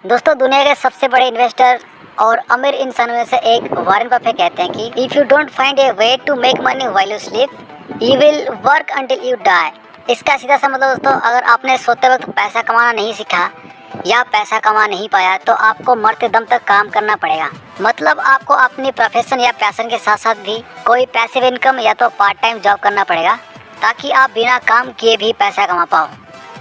दोस्तों, दुनिया के सबसे बड़े इन्वेस्टर और अमीर इंसानों में से एक वॉरेन बफे कहते हैं कि if you don't find a way to make money while you sleep you will work until you die. इसका सीधा सा मतलब दोस्तों, अगर आपने सोते वक्त पैसा कमाना नहीं सीखा या पैसा कमा नहीं पाया तो आपको मरते दम तक काम करना पड़ेगा। मतलब आपको अपनी प्रोफेशन या पैशन के साथ साथ भी कोई पैसिव इनकम या तो पार्ट टाइम जॉब करना पड़ेगा ताकि आप बिना काम किए भी पैसा कमा पाओ।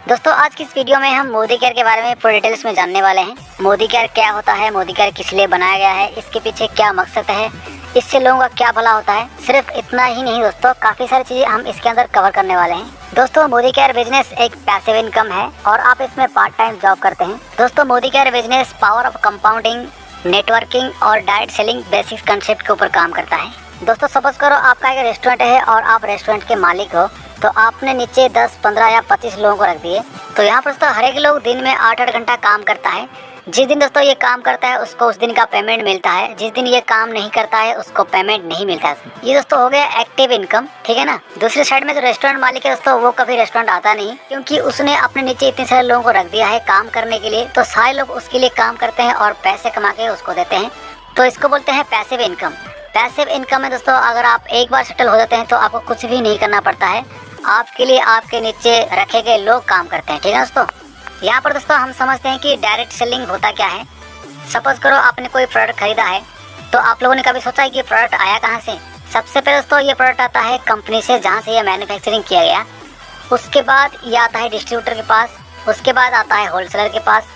दोस्तों, आज की इस वीडियो में हम मोदी केयर के बारे में पूरी डिटेल्स में जानने वाले हैं। मोदी केयर क्या होता है, मोदी केयर किस लिए बनाया गया है, इसके पीछे क्या मकसद है, इससे लोगों का क्या भला होता है। सिर्फ इतना ही नहीं दोस्तों, काफ़ी सारी चीज़ें हम इसके अंदर कवर करने वाले हैं। दोस्तों, मोदी केयर बिजनेस एक पैसिव इनकम है और आप इसमें पार्ट टाइम जॉब करते हैं। दोस्तों, Modi care business power of compounding, networking और डायरेक्ट सेलिंग बेसिक कंसेप्ट के ऊपर काम करता है। दोस्तों, सपोज करो आपका एक रेस्टोरेंट है और आप रेस्टोरेंट के मालिक हो, तो आपने नीचे 10, 15 या 25 लोगों को रख दिए। तो यहाँ पर दोस्तों हर एक लोग दिन में 8-8 घंटा काम करता है। जिस दिन दोस्तों ये काम करता है उसको उस दिन का पेमेंट मिलता है, जिस दिन ये काम नहीं करता है उसको पेमेंट नहीं मिलता है। ये दोस्तों हो गया एक्टिव इनकम, ठीक है ना। दूसरी साइड में जो रेस्टोरेंट मालिक है दोस्तों, वो कभी रेस्टोरेंट आता नहीं क्योंकि उसने अपने नीचे इतने सारे लोगों को रख दिया है काम करने के लिए। तो सारे लोग उसके लिए काम करते हैं और पैसे कमा के उसको देते हैं, तो इसको बोलते हैं पैसिव इनकम। पैसिव इनकम में दोस्तों अगर आप एक बार सेटल हो जाते हैं तो आपको कुछ भी नहीं करना पड़ता है, आपके लिए आपके नीचे रखे गए लोग काम करते हैं, ठीक है दोस्तों। यहाँ पर दोस्तों हम समझते हैं कि डायरेक्ट सेलिंग होता क्या है। सपोज करो आपने कोई प्रोडक्ट खरीदा है, तो आप लोगों ने कभी सोचा है कि प्रोडक्ट आया कहाँ से। सबसे पहले दोस्तों ये प्रोडक्ट आता है कंपनी से जहाँ से ये मैन्युफैक्चरिंग किया गया, उसके बाद ये आता है डिस्ट्रीब्यूटर के पास, उसके बाद आता है होलसेलर के पास,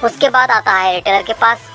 उसके बाद आता है रिटेलर के पास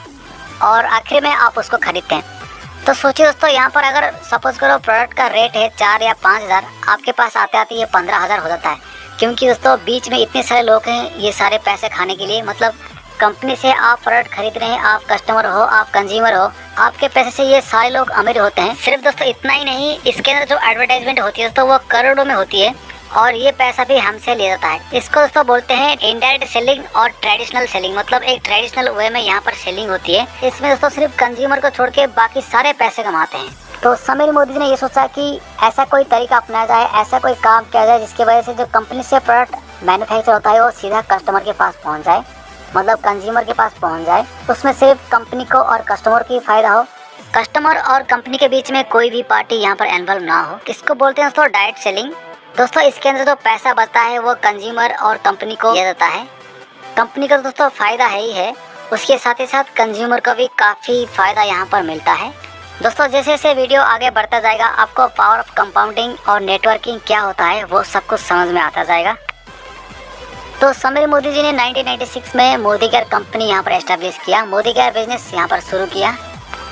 और आखिर में आप उसको खरीदते हैं। तो सोचिए दोस्तों, यहाँ पर अगर सपोज करो प्रोडक्ट का रेट है 4 या 5 हज़ार, आपके पास आते आते ये 15 हज़ार हो जाता है, क्योंकि दोस्तों बीच में इतने सारे लोग हैं ये सारे पैसे खाने के लिए। मतलब कंपनी से आप प्रोडक्ट खरीद रहे हैं, आप कस्टमर हो, आप कंज्यूमर हो, आपके पैसे से ये सारे लोग अमीर होते हैं। सिर्फ दोस्तों इतना ही नहीं, इसके अंदर जो एडवर्टाइजमेंट होती है दोस्तों वो करोड़ों में होती है और ये पैसा भी हमसे ले जाता है। इसको दोस्तों बोलते हैं इनडायरेक्ट सेलिंग और ट्रेडिशनल सेलिंग। मतलब एक ट्रेडिशनल वे में यहाँ पर सेलिंग होती है, इसमें दोस्तों सिर्फ कंज्यूमर को छोड़ के बाकी सारे पैसे कमाते हैं। तो समीर मोदी जी ने ये सोचा कि ऐसा कोई तरीका अपनाया जाए, ऐसा कोई काम किया जाए जिसकी वजह से जो कंपनी से प्रोडक्ट मैन्युफैक्चर होता है वो सीधा कस्टमर के पास पहुँच जाए, मतलब कंज्यूमर के पास पहुँच जाए। उसमें सिर्फ कंपनी को और कस्टमर की फायदा हो, कस्टमर और कंपनी के बीच में कोई भी पार्टी यहाँ पर इन्वॉल्व ना हो। इसको बोलते हैं दोस्तों डायरेक्ट सेलिंग। दोस्तों इसके अंदर जो पैसा बचता है वो कंज्यूमर और कंपनी को दिया जाता है। कंपनी का दोस्तों फ़ायदा है ही है, उसके साथ ही साथ कंज्यूमर को भी काफ़ी फ़ायदा यहाँ पर मिलता है। दोस्तों जैसे जैसे वीडियो आगे बढ़ता जाएगा आपको पावर ऑफ कंपाउंडिंग और नेटवर्किंग क्या होता है वो सब कुछ समझ में आता जाएगा। तो समीर मोदी जी ने 1996 में मोदी केयर कंपनी यहाँ पर एस्टेब्लिश किया, मोदी केयर बिजनेस यहाँ पर शुरू किया।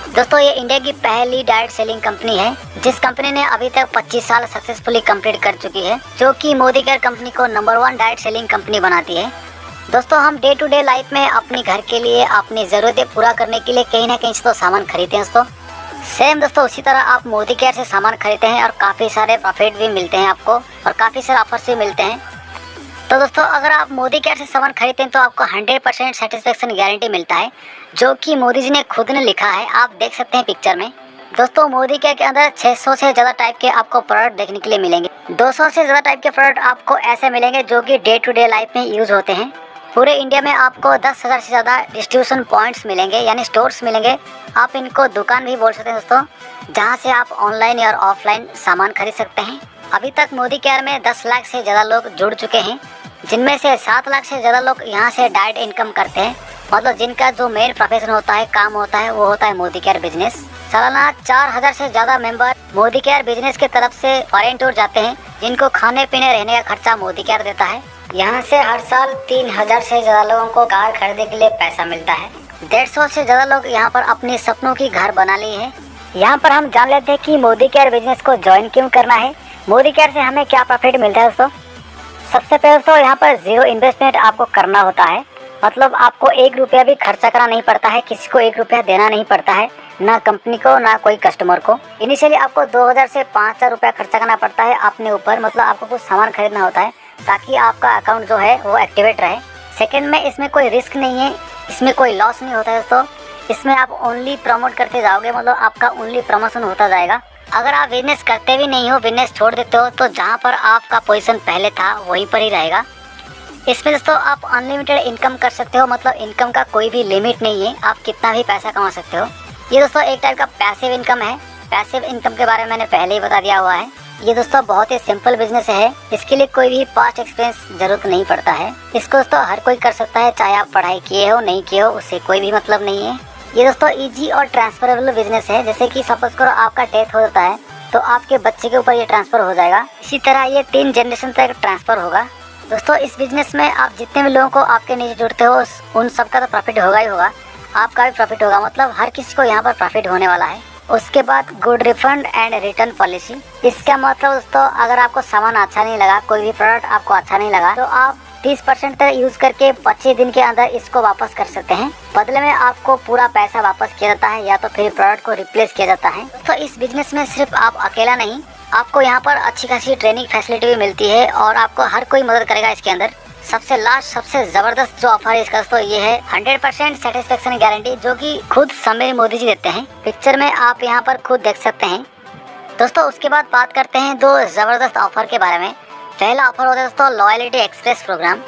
दोस्तों ये इंडिया की पहली डायरेक्ट सेलिंग कंपनी है जिस कंपनी ने अभी तक 25 साल सक्सेसफुली कंप्लीट कर चुकी है, जो कि मोदी केयर कंपनी को नंबर 1 डायरेक्ट सेलिंग कंपनी बनाती है। दोस्तों हम डे टू डे लाइफ में अपने घर के लिए अपनी ज़रूरतें पूरा करने के लिए कहीं ना कहीं से तो सामान खरीदते हैं दोस्तों। सेम दोस्तों उसी तरह आप मोदी केयर से सामान खरीदते हैं और काफ़ी सारे प्रॉफिट भी मिलते हैं आपको और काफ़ी सारे ऑफर्स भी मिलते हैं। तो दोस्तों अगर आप मोदी केयर से सामान खरीदते हैं तो आपको 100% सेटिस्फेक्शन गारंटी मिलता है, जो कि मोदी जी ने खुद ने लिखा है, आप देख सकते हैं पिक्चर में। दोस्तों मोदी केयर के अंदर 600 से ज़्यादा टाइप के आपको प्रोडक्ट देखने के लिए मिलेंगे। 200 से ज़्यादा टाइप के प्रोडक्ट आपको ऐसे मिलेंगे जो कि डे टू डे लाइफ में यूज़ होते हैं। पूरे इंडिया में आपको 10,000 से ज़्यादा डिस्ट्रीब्यूशन पॉइंट्स मिलेंगे, यानी स्टोर्स मिलेंगे। आप इनको दुकान भी बोल सकते हैं दोस्तों, जहाँ से आप ऑनलाइन या ऑफलाइन सामान खरीद सकते हैं। अभी तक मोदी केयर में 10 लाख से ज़्यादा लोग जुड़ चुके हैं, जिनमें से 7 लाख से ज़्यादा लोग यहाँ से डायरेक्ट इनकम करते हैं। मतलब जिनका जो मेन प्रोफेशन होता है, काम होता है, वो होता है मोदी केयर बिजनेस। सालाना 4,000 से ज़्यादा मेंबर मोदी केयर बिजनेस की तरफ से फॉरेन टूर जाते हैं, जिनको खाने पीने रहने का खर्चा मोदी केयर देता है। यहाँ से हर साल 3,000 से ज़्यादा लोगों को कार खरीदने के लिए पैसा मिलता है। 150 से ज़्यादा लोग यहाँ पर अपने सपनों की घर बना लिए हैं। यहाँ पर हम जान लेते हैं कि मोदी केयर बिजनेस को ज्वाइन क्यों करना है, मोदी केयर से हमें क्या प्रॉफिट मिलता है। दोस्तों सबसे पहले दोस्तों यहाँ पर 0 इन्वेस्टमेंट आपको करना होता है। मतलब आपको 1 रुपया भी खर्चा करना नहीं पड़ता है, किसी को 1 रुपया देना नहीं पड़ता है, ना कंपनी को ना कोई कस्टमर को। इनिशियली आपको 2,000 से 5,000 रुपया खर्चा करना पड़ता है अपने ऊपर। मतलब आपको कुछ सामान खरीदना होता है ताकि आपका अकाउंट जो है वो एक्टिवेट रहे। सेकंड में इसमें कोई रिस्क नहीं है, इसमें कोई लॉस नहीं होता है दोस्तों। इसमें आप ओनली प्रमोट करते जाओगे, मतलब आपका ओनली प्रमोशन होता जाएगा। अगर आप बिजनेस करते भी नहीं हो, बिजनेस छोड़ देते हो, तो जहाँ पर आपका पोजीशन पहले था वहीं पर ही रहेगा। इसमें दोस्तों आप अनलिमिटेड इनकम कर सकते हो, मतलब इनकम का कोई भी लिमिट नहीं है, आप कितना भी पैसा कमा सकते हो। ये दोस्तों एक टाइप का पैसिव इनकम है। पैसिव इनकम के बारे में मैंने पहले ही बता दिया हुआ है। ये दोस्तों बहुत ही सिंपल बिजनेस है, इसके लिए कोई भी पास्ट एक्सपीरियंस जरूरत नहीं पड़ता है। इसको दोस्तों हर कोई कर सकता है, चाहे आप पढ़ाई किए हो नहीं किए हो, उससे कोई भी मतलब नहीं है। ये दोस्तों इजी और ट्रांसफरेबल बिजनेस है। जैसे कि सपोज करो आपका डेथ हो जाता है तो आपके बच्चे के ऊपर ये ट्रांसफर हो जाएगा। इसी तरह ये 3 जनरेशन तक ट्रांसफर होगा। दोस्तों इस बिजनेस में आप जितने भी लोगों को आपके नीचे जुड़ते हो उन सबका तो प्रॉफिट होगा ही होगा, आपका भी प्रॉफिट होगा, मतलब हर किसी को यहाँ पर प्रॉफिट होने वाला है। उसके बाद good refund and return policy. इसका मतलब दोस्तों अगर आपको सामान अच्छा नहीं लगा, कोई भी प्रोडक्ट आपको अच्छा नहीं लगा, तो आप 30% तक यूज करके 25 दिन के अंदर इसको वापस कर सकते हैं। बदले में आपको पूरा पैसा वापस किया जाता है या तो फिर प्रोडक्ट को रिप्लेस किया जाता है। तो इस बिजनेस में सिर्फ आप अकेला नहीं, आपको यहाँ पर अच्छी खासी ट्रेनिंग फैसिलिटी भी मिलती है और आपको हर कोई मदद करेगा इसके अंदर। सबसे लास्ट सबसे जबरदस्त जो ऑफर है इसका तो ये है 100% सेटिस्फेक्शन गारंटी, जो कि खुद समीर मोदी जी देते हैं। पिक्चर में आप यहाँ पर खुद देख सकते हैं। दोस्तों उसके बाद बात करते हैं 2 जबरदस्त ऑफर के बारे में। पहला ऑफर होता है दोस्तों लॉयल्टी एक्सप्रेस प्रोग्राम।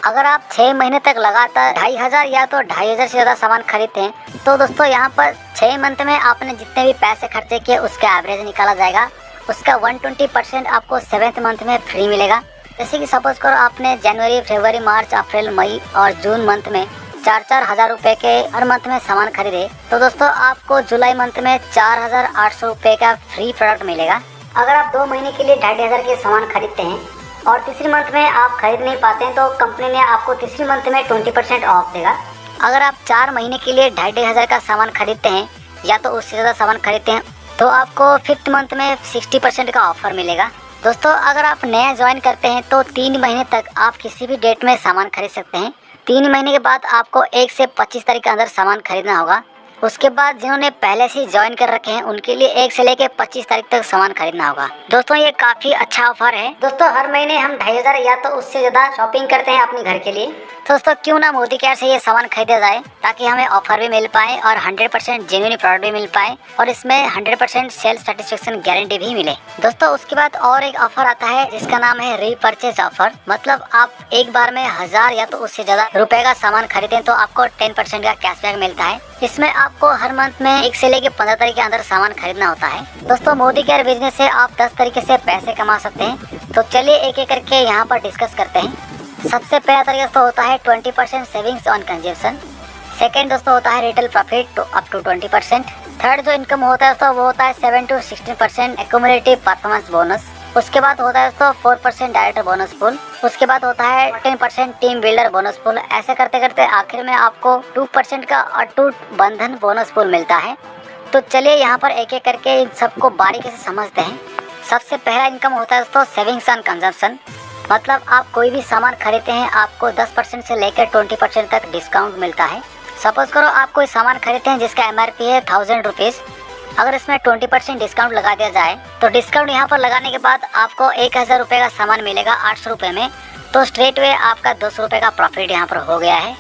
अगर आप 6 महीने तक लगातार 2500 या तो 2500 से ज़्यादा सामान खरीदते हैं तो दोस्तों यहाँ पर 6 मंथ में आपने जितने भी पैसे खर्चे किए उसका एवरेज निकाला जाएगा। उसका 120% आपको 7th मंथ में फ्री मिलेगा। जैसे कि सपोज करो आपने जनवरी, फरवरी, मार्च, अप्रैल, मई और जून मंथ में 4-4 हज़ार रुपये के हर मंथ में सामान खरीदे तो दोस्तों आपको जुलाई मंथ में 4800 रुपये का फ्री प्रोडक्ट मिलेगा। अगर आप 2 महीने के लिए 2500 के सामान खरीदते हैं और तीसरी मंथ में आप खरीद नहीं पाते हैं तो कंपनी ने आपको तीसरी मंथ में 20% ऑफ देगा। अगर आप 4 महीने के लिए 2500 का सामान खरीदते हैं या तो उससे ज़्यादा सामान खरीदते हैं तो आपको 5th मंथ में 60% का ऑफर मिलेगा। दोस्तों अगर आप नया ज्वाइन करते हैं तो 3 महीने तक आप किसी भी डेट में सामान खरीद सकते हैं। 3 महीने के बाद आपको 1 से 25 तारीख के अंदर सामान खरीदना होगा। उसके बाद जिन्होंने पहले से ज्वाइन कर रखे हैं उनके लिए 1 से लेकर 25 तारीख तक सामान खरीदना होगा। दोस्तों ये काफी अच्छा ऑफर है। दोस्तों हर महीने हम 2500 या तो उससे ज्यादा शॉपिंग करते हैं अपने घर के लिए। दोस्तों क्यों ना मोदी केयर से ये सामान खरीदा जाए ताकि हमें ऑफर भी मिल पाए और 100% जेन्युइन प्रोडक्ट भी मिल पाए और इसमें 100% सेल्फ सेटिस्फेक्शन गारंटी भी मिले। दोस्तों उसके बाद और एक ऑफर आता है जिसका नाम है रीपरचेज ऑफर। मतलब आप एक बार में 1000 या तो उससे ज्यादा रुपए का सामान खरीदें तो आपको 10% का कैशबैक मिलता है। इसमें आपको हर मंथ में 1 से लेकर 15 तारीख के अंदर सामान खरीदना होता है। दोस्तों मोदी केयर बिजनेस से आप 10 तरीके से पैसे कमा सकते हैं। तो चलिए एक एक करके यहाँ पर डिस्कस करते हैं। सबसे पहला तरीका तो होता है 20% सेविंग्स ऑन कंजम्पशन। सेकेंड दोस्तों होता है रिटेल प्रॉफिट तो अप टू 20%। थर्ड जो इनकम होता है दोस्तों वो होता है 7 to 16% एक्यूमुलेटिव परफॉर्मेंस बोनस। उसके बाद होता है दोस्तों 4% डायरेक्टर बोनस पूल। उसके बाद होता है 10% टीम बिल्डर बोनस पूल। ऐसे करते करते आखिर में आपको 2% का अटूट बंधन बोनस पूल मिलता है। तो चलिए यहाँ पर एक एक करके इन सबको बारीकी से समझते हैं। सबसे पहला इनकम होता है दोस्तों सेविंग्स ऑन कंजम्पशन। मतलब आप कोई भी सामान खरीदते हैं आपको 10% से लेकर 20% तक डिस्काउंट मिलता है। सपोज करो आप कोई सामान खरीदते हैं जिसका MRP है 1000 रुपीज़। अगर इसमें 20% डिस्काउंट लगा दिया जाए तो डिस्काउंट यहाँ पर लगाने के बाद आपको 1000 रुपये का सामान मिलेगा 800 रुपये में। तो स्ट्रेट वे आपका 200 रुपये का प्रॉफिट यहाँ पर हो गया है।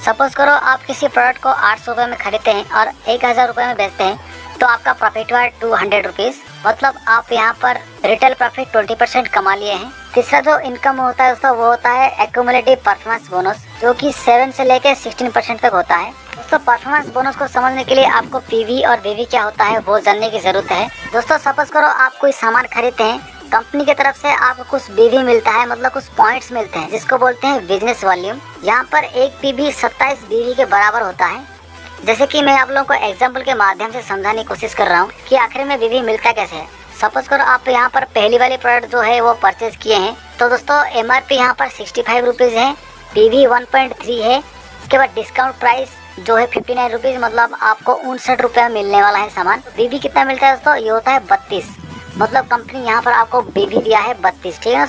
सपोज करो आप किसी प्रोडक्ट को 800 रुपये में खरीदते हैं और 1000 रुपये में बेचते हैं तो आपका प्रॉफिट हुआ 200 रुपीज़। मतलब आप यहाँ पर रिटेल प्रॉफिट 20% कमा लिए हैं। तीसरा जो इनकम होता है दोस्तों वो होता है एक्यूमुलेटिव परफॉर्मेंस बोनस, जो कि 7 से लेकर 16% तक होता है। दोस्तों परफॉर्मेंस बोनस को समझने के लिए आपको PV और VV क्या होता है वो जानने की जरूरत है। दोस्तों सपोज करो आप कोई सामान खरीदते हैं, कंपनी की तरफ से आपको कुछ BV मिलता है, मतलब कुछ पॉइंट्स मिलते हैं जिसको बोलते हैं बिजनेस वॉल्यूम। यहाँ पर एक PV 27 BV के बराबर होता है। जैसे कि मैं आप लोगों को एग्जाम्पल के माध्यम से समझाने की कोशिश कर रहा हूँ कि आखिर में BV मिलता कैसे है। सपोज करो आप यहाँ पर पहली वाली प्रोडक्ट जो है वो परचेज किए हैं तो दोस्तों MRP यहाँ पर 65 रुपीज़ है, PV 1.3 है। उसके बाद डिस्काउंट प्राइस जो है 59 रुपीज़, मतलब आपको 59 रुपये में मिलने वाला है सामान। BV कितना मिलता है दोस्तों, ये होता है 32। मतलब कंपनी यहाँ पर आपको BV दिया है 32, ठीक है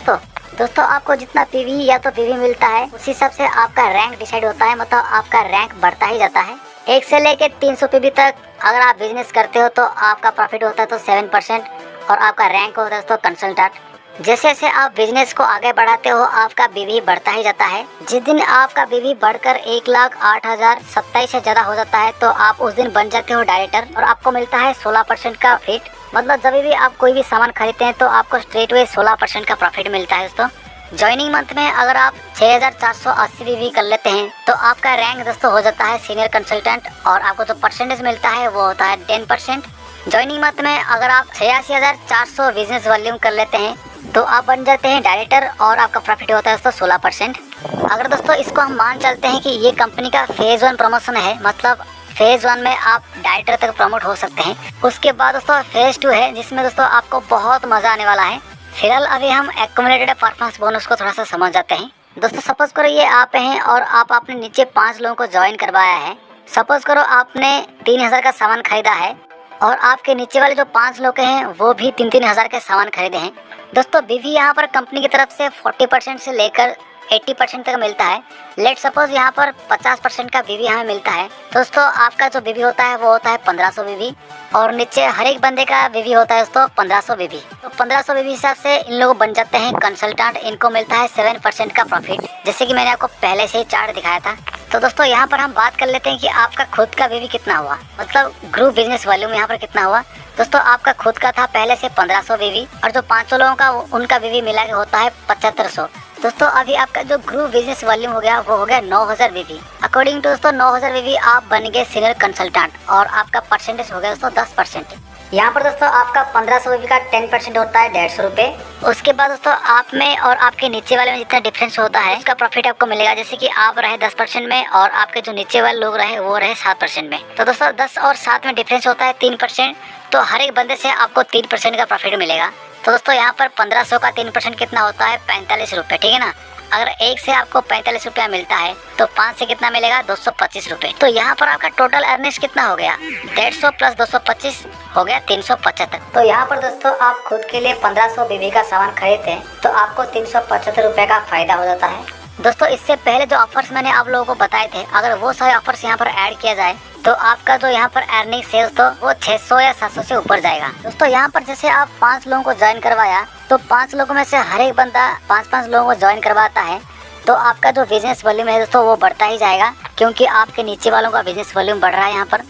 दोस्तों आपको जितना PV या तो PV मिलता है उसी हिसाब से आपका रैंक डिसाइड होता है, मतलब आपका रैंक बढ़ता ही जाता है। 1 से लेकर 300 PV तक अगर आप बिजनेस करते हो तो आपका प्रॉफिट होता है तो 7% और आपका रैंक होता है दोस्तों कंसल्टेंट। जैसे जैसे आप बिजनेस को आगे बढ़ाते हो आपका BV बढ़ता ही जाता है। जिस दिन आपका BV बढ़कर 1,08,027 से ज्यादा हो जाता है तो आप उस दिन बन जाते हो डायरेक्टर और आपको मिलता है 16% का फिट। मतलब जब भी आप कोई भी सामान खरीदते हैं तो आपको स्ट्रेट वे 16% का प्रॉफिट मिलता है दोस्तों। ज्वाइनिंग मंथ में अगर आप 6480 वीवी कर लेते हैं तो आपका रैंक दोस्तों हो जाता है सीनियर कंसल्टेंट और आपको जो परसेंटेज मिलता है वो होता है 10%। ज्वाइनिंग मंथ में अगर आप 86,400 बिजनेस वॉल्यूम कर लेते हैं तो आप बन जाते हैं डायरेक्टर और आपका प्रॉफिट होता है दोस्तों 16%। अगर दोस्तों इसको हम मान चलते हैं कि ये कंपनी का फेज 1 प्रमोशन है, मतलब फेज 1 में आप डायरेक्टर तक प्रमोट हो सकते हैं। उसके बाद दोस्तों फेज 2 है जिसमें दोस्तों आपको बहुत मजा आने वाला है। फिलहाल अभी हम एक्यूमुलेटेड परफॉर्मेंस बोनस को थोड़ा सा समझ जाते हैं। दोस्तों सपोज करो ये आप हैं और आप अपने नीचे 5 लोगों को ज्वाइन करवाया है। सपोज करो आपने 3000 का सामान खरीदा है और आपके नीचे वाले जो 5 लोग हैं वो भी 3-3 हज़ार के सामान खरीदे हैं। दोस्तों बीवी यहाँ पर कंपनी की तरफ से 40% से लेकर 80% तक मिलता है। लेट सपोज यहाँ पर 50% का बीवी हमें मिलता है। दोस्तों आपका जो बीवी होता है वो होता है 1500 बीवी और नीचे हर एक बंदे का बीवी होता है दोस्तों 1500 बीवी। तो 1500 बीवी हिसाब से इन लोग बन जाते हैं कंसल्टेंट। इनको मिलता है 7% का प्रॉफिट, जैसे कि मैंने आपको पहले से ही चार्ट दिखाया था। तो दोस्तों यहाँ पर हम बात कर लेते हैं कि आपका खुद का बीवी कितना हुआ, मतलब ग्रुप बिजनेस वॉल्यूम यहाँ पर कितना हुआ। दोस्तों आपका खुद का था पहले से 1500 बीवी और जो 500 लोगों का उनका बीवी मिला के होता है 7500। दोस्तों अभी आपका जो ग्रुप बिजनेस वॉल्यूम हो गया वो हो गया 9000 बीवी। अकॉर्डिंग टू दोस्तों 9000 बीवी आप बन गए सीनियर कंसल्टेंट और आपका परसेंटेज हो गया दोस्तों 10%। यहाँ पर दोस्तों आपका 1500 बीवी का 10% होता है 150 रुपये। उसके बाद दोस्तों आप में और आपके नीचे वाले में जितना डिफरेंस होता है उसका प्रॉफिट आपको मिलेगा। जैसे कि आप रहे 10% में और आपके जो नीचे वाले लोग रहे वो रहे 7% में। तो दोस्तों 10 और 7 में डिफरेंस होता है 3%। तो हर एक बंदे से आपको 3% का प्रॉफिट मिलेगा। तो दोस्तों यहाँ पर 1500 का 3% कितना होता है 45 रुपये, ठीक है ना। अगर एक से आपको 45 रुपया मिलता है तो 5 से कितना मिलेगा 225 रुपये। तो यहाँ पर आपका टोटल अर्निंग्स कितना हो गया 150 प्लस 225 हो गया 375। तो यहाँ पर दोस्तों आप खुद के लिए 1500 बीवी का सामान खरीदते हैं तो आपको 375 रुपये का फायदा हो जाता है। दोस्तों इससे पहले जो ऑफर्स मैंने आप लोगों को बताए थे, अगर वो सारे ऑफर्स यहाँ पर ऐड किया जाए तो आपका जो यहाँ पर अर्निंग सेल्स तो वो 600 या 700 से ऊपर जाएगा। दोस्तों यहाँ पर जैसे आप 5 लोगों को ज्वाइन करवाया तो 5 लोगों में से हर एक बंदा 5-5 लोगों को ज्वाइन करवाता है तो आपका जो बिजनेस वॉल्यूम है दोस्तों वो बढ़ता ही जाएगा, क्योंकि आपके नीचे वालों का बिजनेस वॉल्यूम बढ़ रहा है यहाँ पर।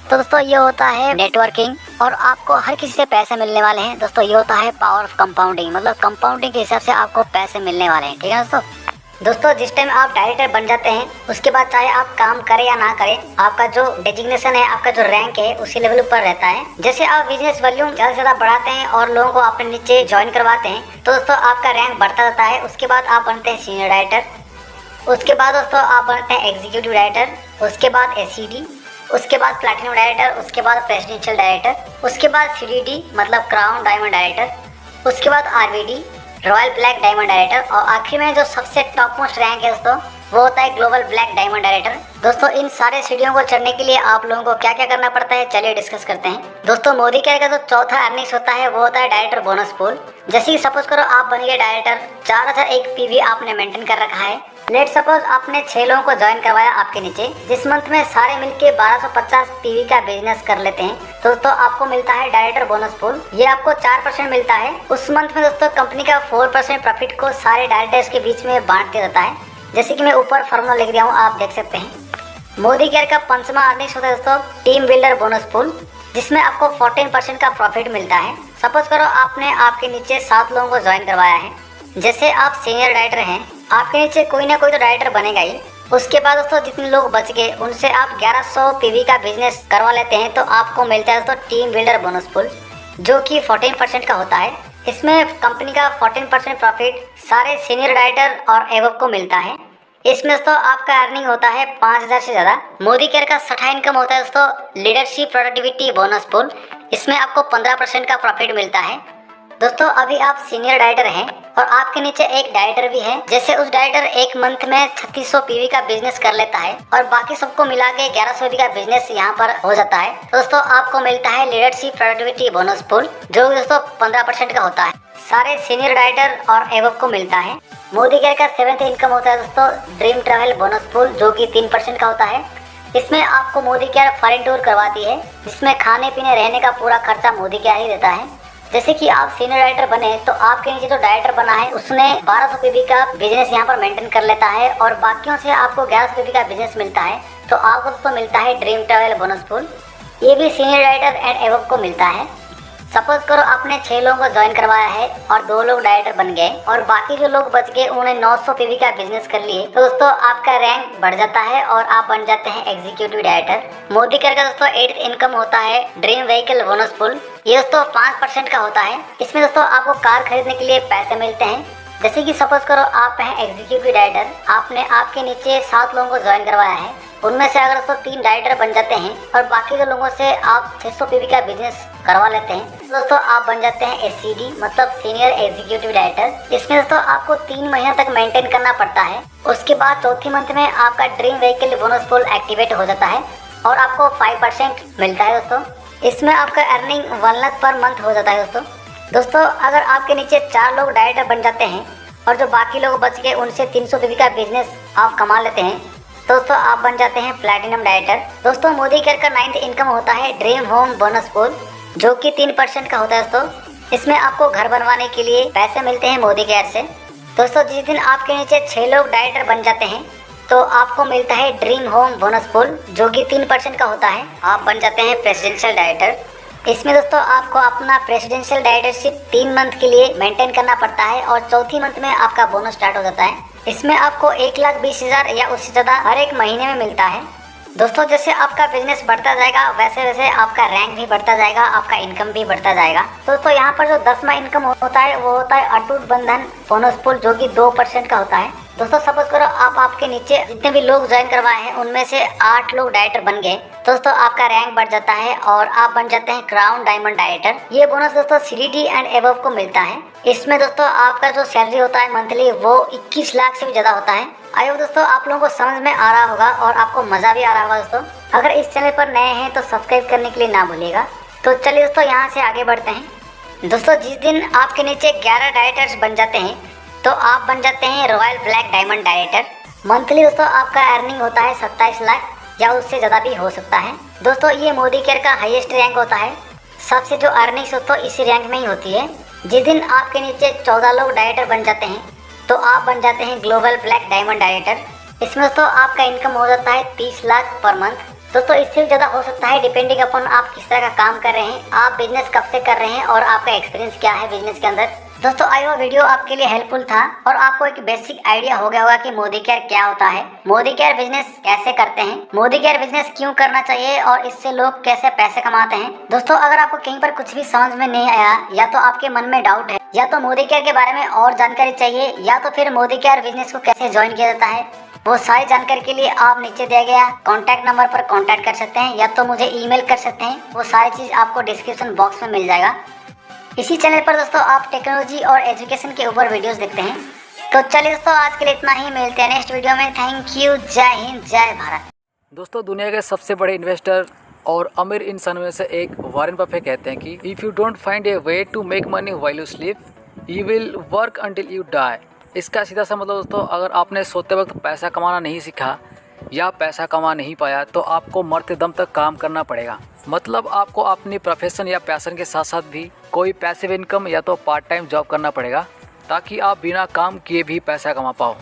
तो दोस्तों ये होता है नेटवर्किंग और आपको हर किसी से पैसे मिलने वाले हैं। दोस्तों ये होता है पावर ऑफ कंपाउंडिंग, मतलब कंपाउंडिंग के हिसाब से आपको पैसे मिलने वाले हैं, ठीक है दोस्तों जिस टाइम आप डायरेक्टर बन जाते हैं उसके बाद चाहे आप काम करें या ना करें, आपका जो डेजिग्नेशन है, आपका जो रैंक है उसी लेवल पर रहता है। जैसे आप बिजनेस वॉल्यूम ज़्यादा से ज़्यादा बढ़ाते हैं और लोगों को अपने नीचे ज्वाइन करवाते हैं तो दोस्तों आपका रैंक बढ़ता जाता है। उसके बाद आप बनते हैं सीनियर डायरेक्टर, उसके बाद दोस्तों आप बनते हैं एग्जीक्यूटिव डायरेक्टर, उसके बाद एसीडी, उसके बाद प्लैटिनम डायरेक्टर, उसके बाद प्रेसिडेंशियल डायरेक्टर, उसके बाद सीडीडी मतलब क्राउन डायमंड डायरेक्टर, उसके बाद आरवीडी रॉयल ब्लैक डायमंड डायरेक्टर और आखिर में जो सबसे टॉप मोस्ट रैंक है दोस्तों वो होता है ग्लोबल ब्लैक डायमंड डायरेक्टर। दोस्तों इन सारे सीढ़ियों को चढ़ने के लिए आप लोगों को क्या क्या करना पड़ता है चलिए डिस्कस करते हैं। दोस्तों मोदी केयर का जो चौथा अर्निंग्स होता है वो होता है डायरेक्टर बोनस पूल। जैसे कि सपोज करो आप बन गए डायरेक्टर, 4001 पीवी आपने मेंटेन कर रखा है। लेट सपोज आपने 6 लोगों को ज्वाइन करवाया आपके नीचे, जिस मंथ में सारे मिलके 1250 पीवी का बिजनेस कर लेते हैं तो दोस्तों आपको मिलता है डायरेक्टर बोनस पूल। ये आपको 4% मिलता है। उस मंथ में दोस्तों कंपनी का 4% प्रॉफिट को सारे डायरेक्टर्स के बीच में बांट दिया जाता है। जैसे कि मैं ऊपर फॉर्मूला लिख दिया हूँ, आप देख सकते हैं। मोदी केयर का 5वां अर्निंग्स होता है दोस्तों टीम बिल्डर बोनस पूल, जिसमें आपको 14% का प्रॉफिट मिलता है। सपोज करो आपने आपके नीचे 7 लोगों को ज्वाइन करवाया है। जैसे आप सीनियर डायरेक्टर हैं, आपके नीचे कोई ना कोई तो डायरेक्टर बनेगा ही। उसके बाद दोस्तों जितने लोग बच गए उनसे आप 1100 पीवी का बिजनेस करवा लेते हैं तो आपको मिलता है दोस्तों टीम बिल्डर बोनस पूल, जो कि 14% का होता है। इसमें कंपनी का 14% प्रॉफिट सारे सीनियर डायरेक्टर और एवब को मिलता है। इसमें दोस्तों आपका अर्निंग होता है 5000 से ज़्यादा। मोदी केयर का 6ठा इनकम होता है दोस्तों लीडरशिप प्रोडक्टिविटी बोनस पूल, इसमें आपको 15% का प्रॉफिट मिलता है। दोस्तों अभी आप सीनियर डायरेक्टर हैं और आपके नीचे एक डायरेक्टर भी है। जैसे उस डायरेक्टर एक मंथ में 3600 पीवी का बिजनेस कर लेता है और बाकी सबको मिला के 1100 पीवी का बिजनेस यहाँ पर हो जाता है। दोस्तों आपको मिलता है लीडरशिप प्रोडक्टिविटी बोनस पूल, जो दोस्तों 15% का होता है। सारे सीनियर डायरेक्टर और एवब को मिलता है। मोदी केयर का 7th इनकम होता है दोस्तों ड्रीम ट्रैवल बोनस पूल, जो कि 3% का होता है। इसमें आपको मोदी केयर फॉरेन टूर करवाती है, जिसमें खाने पीने रहने का पूरा खर्चा मोदी केयर ही देता है। जैसे कि आप सीनियर डायरेक्टर बने तो आपके नीचे जो डायरेक्टर बना है उसने 1200 पीवी का बिजनेस यहाँ पर मेंटेन कर लेता है और बाकियों से आपको 1100 पीवी का बिजनेस मिलता है तो आपको दोस्तों मिलता है ड्रीम ट्रैवल बोनस पूल। ये भी सीनियर डायरेक्टर एंड एवब को मिलता है। सपोज करो आपने 6 लोगों को ज्वाइन करवाया है और 2 लोग डायरेक्टर बन गए और बाकी जो लोग बच गए उन्होंने 900 पीवी का बिजनेस कर लिए, तो दोस्तों आपका रैंक बढ़ जाता है और आप बन जाते हैं एग्जीक्यूटिव डायरेक्टर। मोदी केयर का दोस्तों 8th इनकम होता है ड्रीम व्हीकल बोनस पूल। ये दोस्तों 5% का होता है। इसमें दोस्तों आपको कार खरीदने के लिए पैसे मिलते हैं। जैसे कि सपोज करो आप हैं एग्जीक्यूटिव डायरेक्टर, आपने आपके नीचे 7 लोगों को ज्वाइन करवाया है, उनमें से अगर दोस्तों 3 डायरेक्टर बन जाते हैं और बाकी के लोगों से आप 600 पीवी का बिजनेस करवा लेते हैं, तो दोस्तों आप बन जाते हैं एससीडी मतलब सीनियर एग्जीक्यूटिव डायरेक्टर। इसमें दोस्तों आपको 3 महीने तक मेंटेन करना पड़ता है। उसके बाद चौथी मंथ में आपका dream vehicle bonus pool activate हो जाता है और आपको 5% मिलता है दोस्तों। इसमें आपका अर्निंग 1 लाख पर मंथ हो जाता है दोस्तों अगर आपके नीचे 4 लोग डायरेक्टर बन जाते हैं और जो बाकी लोग बच गए उनसे 300 पीवी का बिजनेस आप कमा लेते हैं, दोस्तों आप बन जाते हैं प्लैटिनम डायरेक्टर। दोस्तों मोदी केयर का 9th इनकम होता है ड्रीम होम बोनस पूल, जो कि 3% का होता है दोस्तों। इसमें आपको घर बनवाने के लिए पैसे मिलते हैं मोदी केयर से। दोस्तों जिस दिन आपके नीचे 6 लोग डायरेक्टर बन जाते हैं तो आपको मिलता है ड्रीम होम बोनस पूल, जो कि 3% का होता है। आप बन जाते हैं प्रेसिडेंशियल डायरेक्टर। इसमें दोस्तों आपको अपना प्रेसिडेंशियल डायरेक्टरशिप 3 मंथ के लिए मेंटेन करना पड़ता है और चौथी मंथ में आपका बोनस स्टार्ट हो जाता है। इसमें आपको 1,20,000 या उससे ज़्यादा हर एक महीने में मिलता है। दोस्तों जैसे आपका बिजनेस बढ़ता जाएगा वैसे वैसे आपका रैंक भी बढ़ता जाएगा, आपका इनकम भी बढ़ता जाएगा। दोस्तों यहाँ पर जो 10वां इनकम होता है वो होता है अटूट बंधन बोनस पूल, जो कि 2% का होता है। दोस्तों सपोज करो आप आपके नीचे जितने भी लोग ज्वाइन करवाए हैं उनमें से 8 लोग डायरेक्टर बन गए, दोस्तों आपका रैंक बढ़ जाता है और आप बन जाते हैं क्राउन डायमंड डायरेक्टर। ये बोनस दोस्तों सीडीडी एंड एबव को मिलता है। इसमें दोस्तों आपका जो सैलरी होता है मंथली वो 21 लाख से भी ज्यादा होता है। आई होप दोस्तों आप लोगों को समझ में आ रहा होगा और आपको मजा भी आ रहा होगा। दोस्तों अगर इस चैनल पर नए हैं तो सब्सक्राइब करने के लिए ना भूलिएगा। तो चलिए दोस्तों यहाँ से आगे बढ़ते हैं। दोस्तों जिस दिन आपके नीचे 11 डायरेक्टर्स बन जाते हैं तो आप बन जाते हैं royal black diamond director. Monthly दोस्तों आपका अर्निंग होता है 27 लाख या उससे ज़्यादा भी हो सकता है। दोस्तों ये मोदी केयर का हाईएस्ट रैंक होता है। सबसे जो अर्निंग दोस्तों इसी रैंक में ही होती है। जिस दिन आपके नीचे 14 लोग डायरेक्टर बन जाते हैं तो आप बन जाते हैं ग्लोबल ब्लैक डायमंड डायरेक्टर। इसमें दोस्तों आपका इनकम हो जाता है 30 लाख पर मंथ। दोस्तों इससे ज़्यादा हो सकता है डिपेंडिंग अपॉन आप किस तरह का काम कर रहे हैं, आप बिजनेस कब से कर रहे हैं और आपका एक्सपीरियंस क्या है बिजनेस के अंदर। दोस्तों आई होप वीडियो आपके लिए हेल्पफुल था और आपको एक बेसिक आइडिया हो गया होगा कि मोदी केयर क्या होता है, मोदी केयर बिजनेस कैसे करते हैं, मोदी केयर बिजनेस क्यों करना चाहिए और इससे लोग कैसे पैसे कमाते हैं। दोस्तों अगर आपको कहीं पर कुछ भी समझ में नहीं आया या तो आपके मन में डाउट है या तो मोदी केयर के बारे में और जानकारी चाहिए या तो फिर मोदी केयर बिजनेस को कैसे ज्वाइन किया जाता है, वो सारी जानकारी के लिए आप नीचे दिया गया कॉन्टैक्ट नंबर पर कॉन्टैक्ट कर सकते हैं या तो मुझे ईमेल कर सकते हैं। वो सारी चीज़ आपको डिस्क्रिप्शन बॉक्स में मिल जाएगा। इसी चैनल पर दोस्तों आप टेक्नोलॉजी और एजुकेशन के ऊपर वीडियोस देखते हैं। तो चलिए दोस्तों आज के लिए इतना ही, मिलते हैं नेक्स्ट वीडियो में। थैंक यू, जय हिंद, जय भारत। दोस्तों दुनिया के सबसे बड़े इन्वेस्टर और अमीर इंसान में से एक वॉरेन बफेट कहते हैं कि if you don't find a way to make money while you sleep you will work until you die. इसका सीधा सा मतलब दोस्तों अगर आपने सोते वक्त पैसा कमाना नहीं सीखा या पैसा कमा नहीं पाया तो आपको मरते दम तक काम करना पड़ेगा। मतलब आपको अपनी प्रोफेशन या पैशन के साथ साथ भी कोई पैसिव इनकम या तो पार्ट टाइम जॉब करना पड़ेगा ताकि आप बिना काम किए भी पैसा कमा पाओ।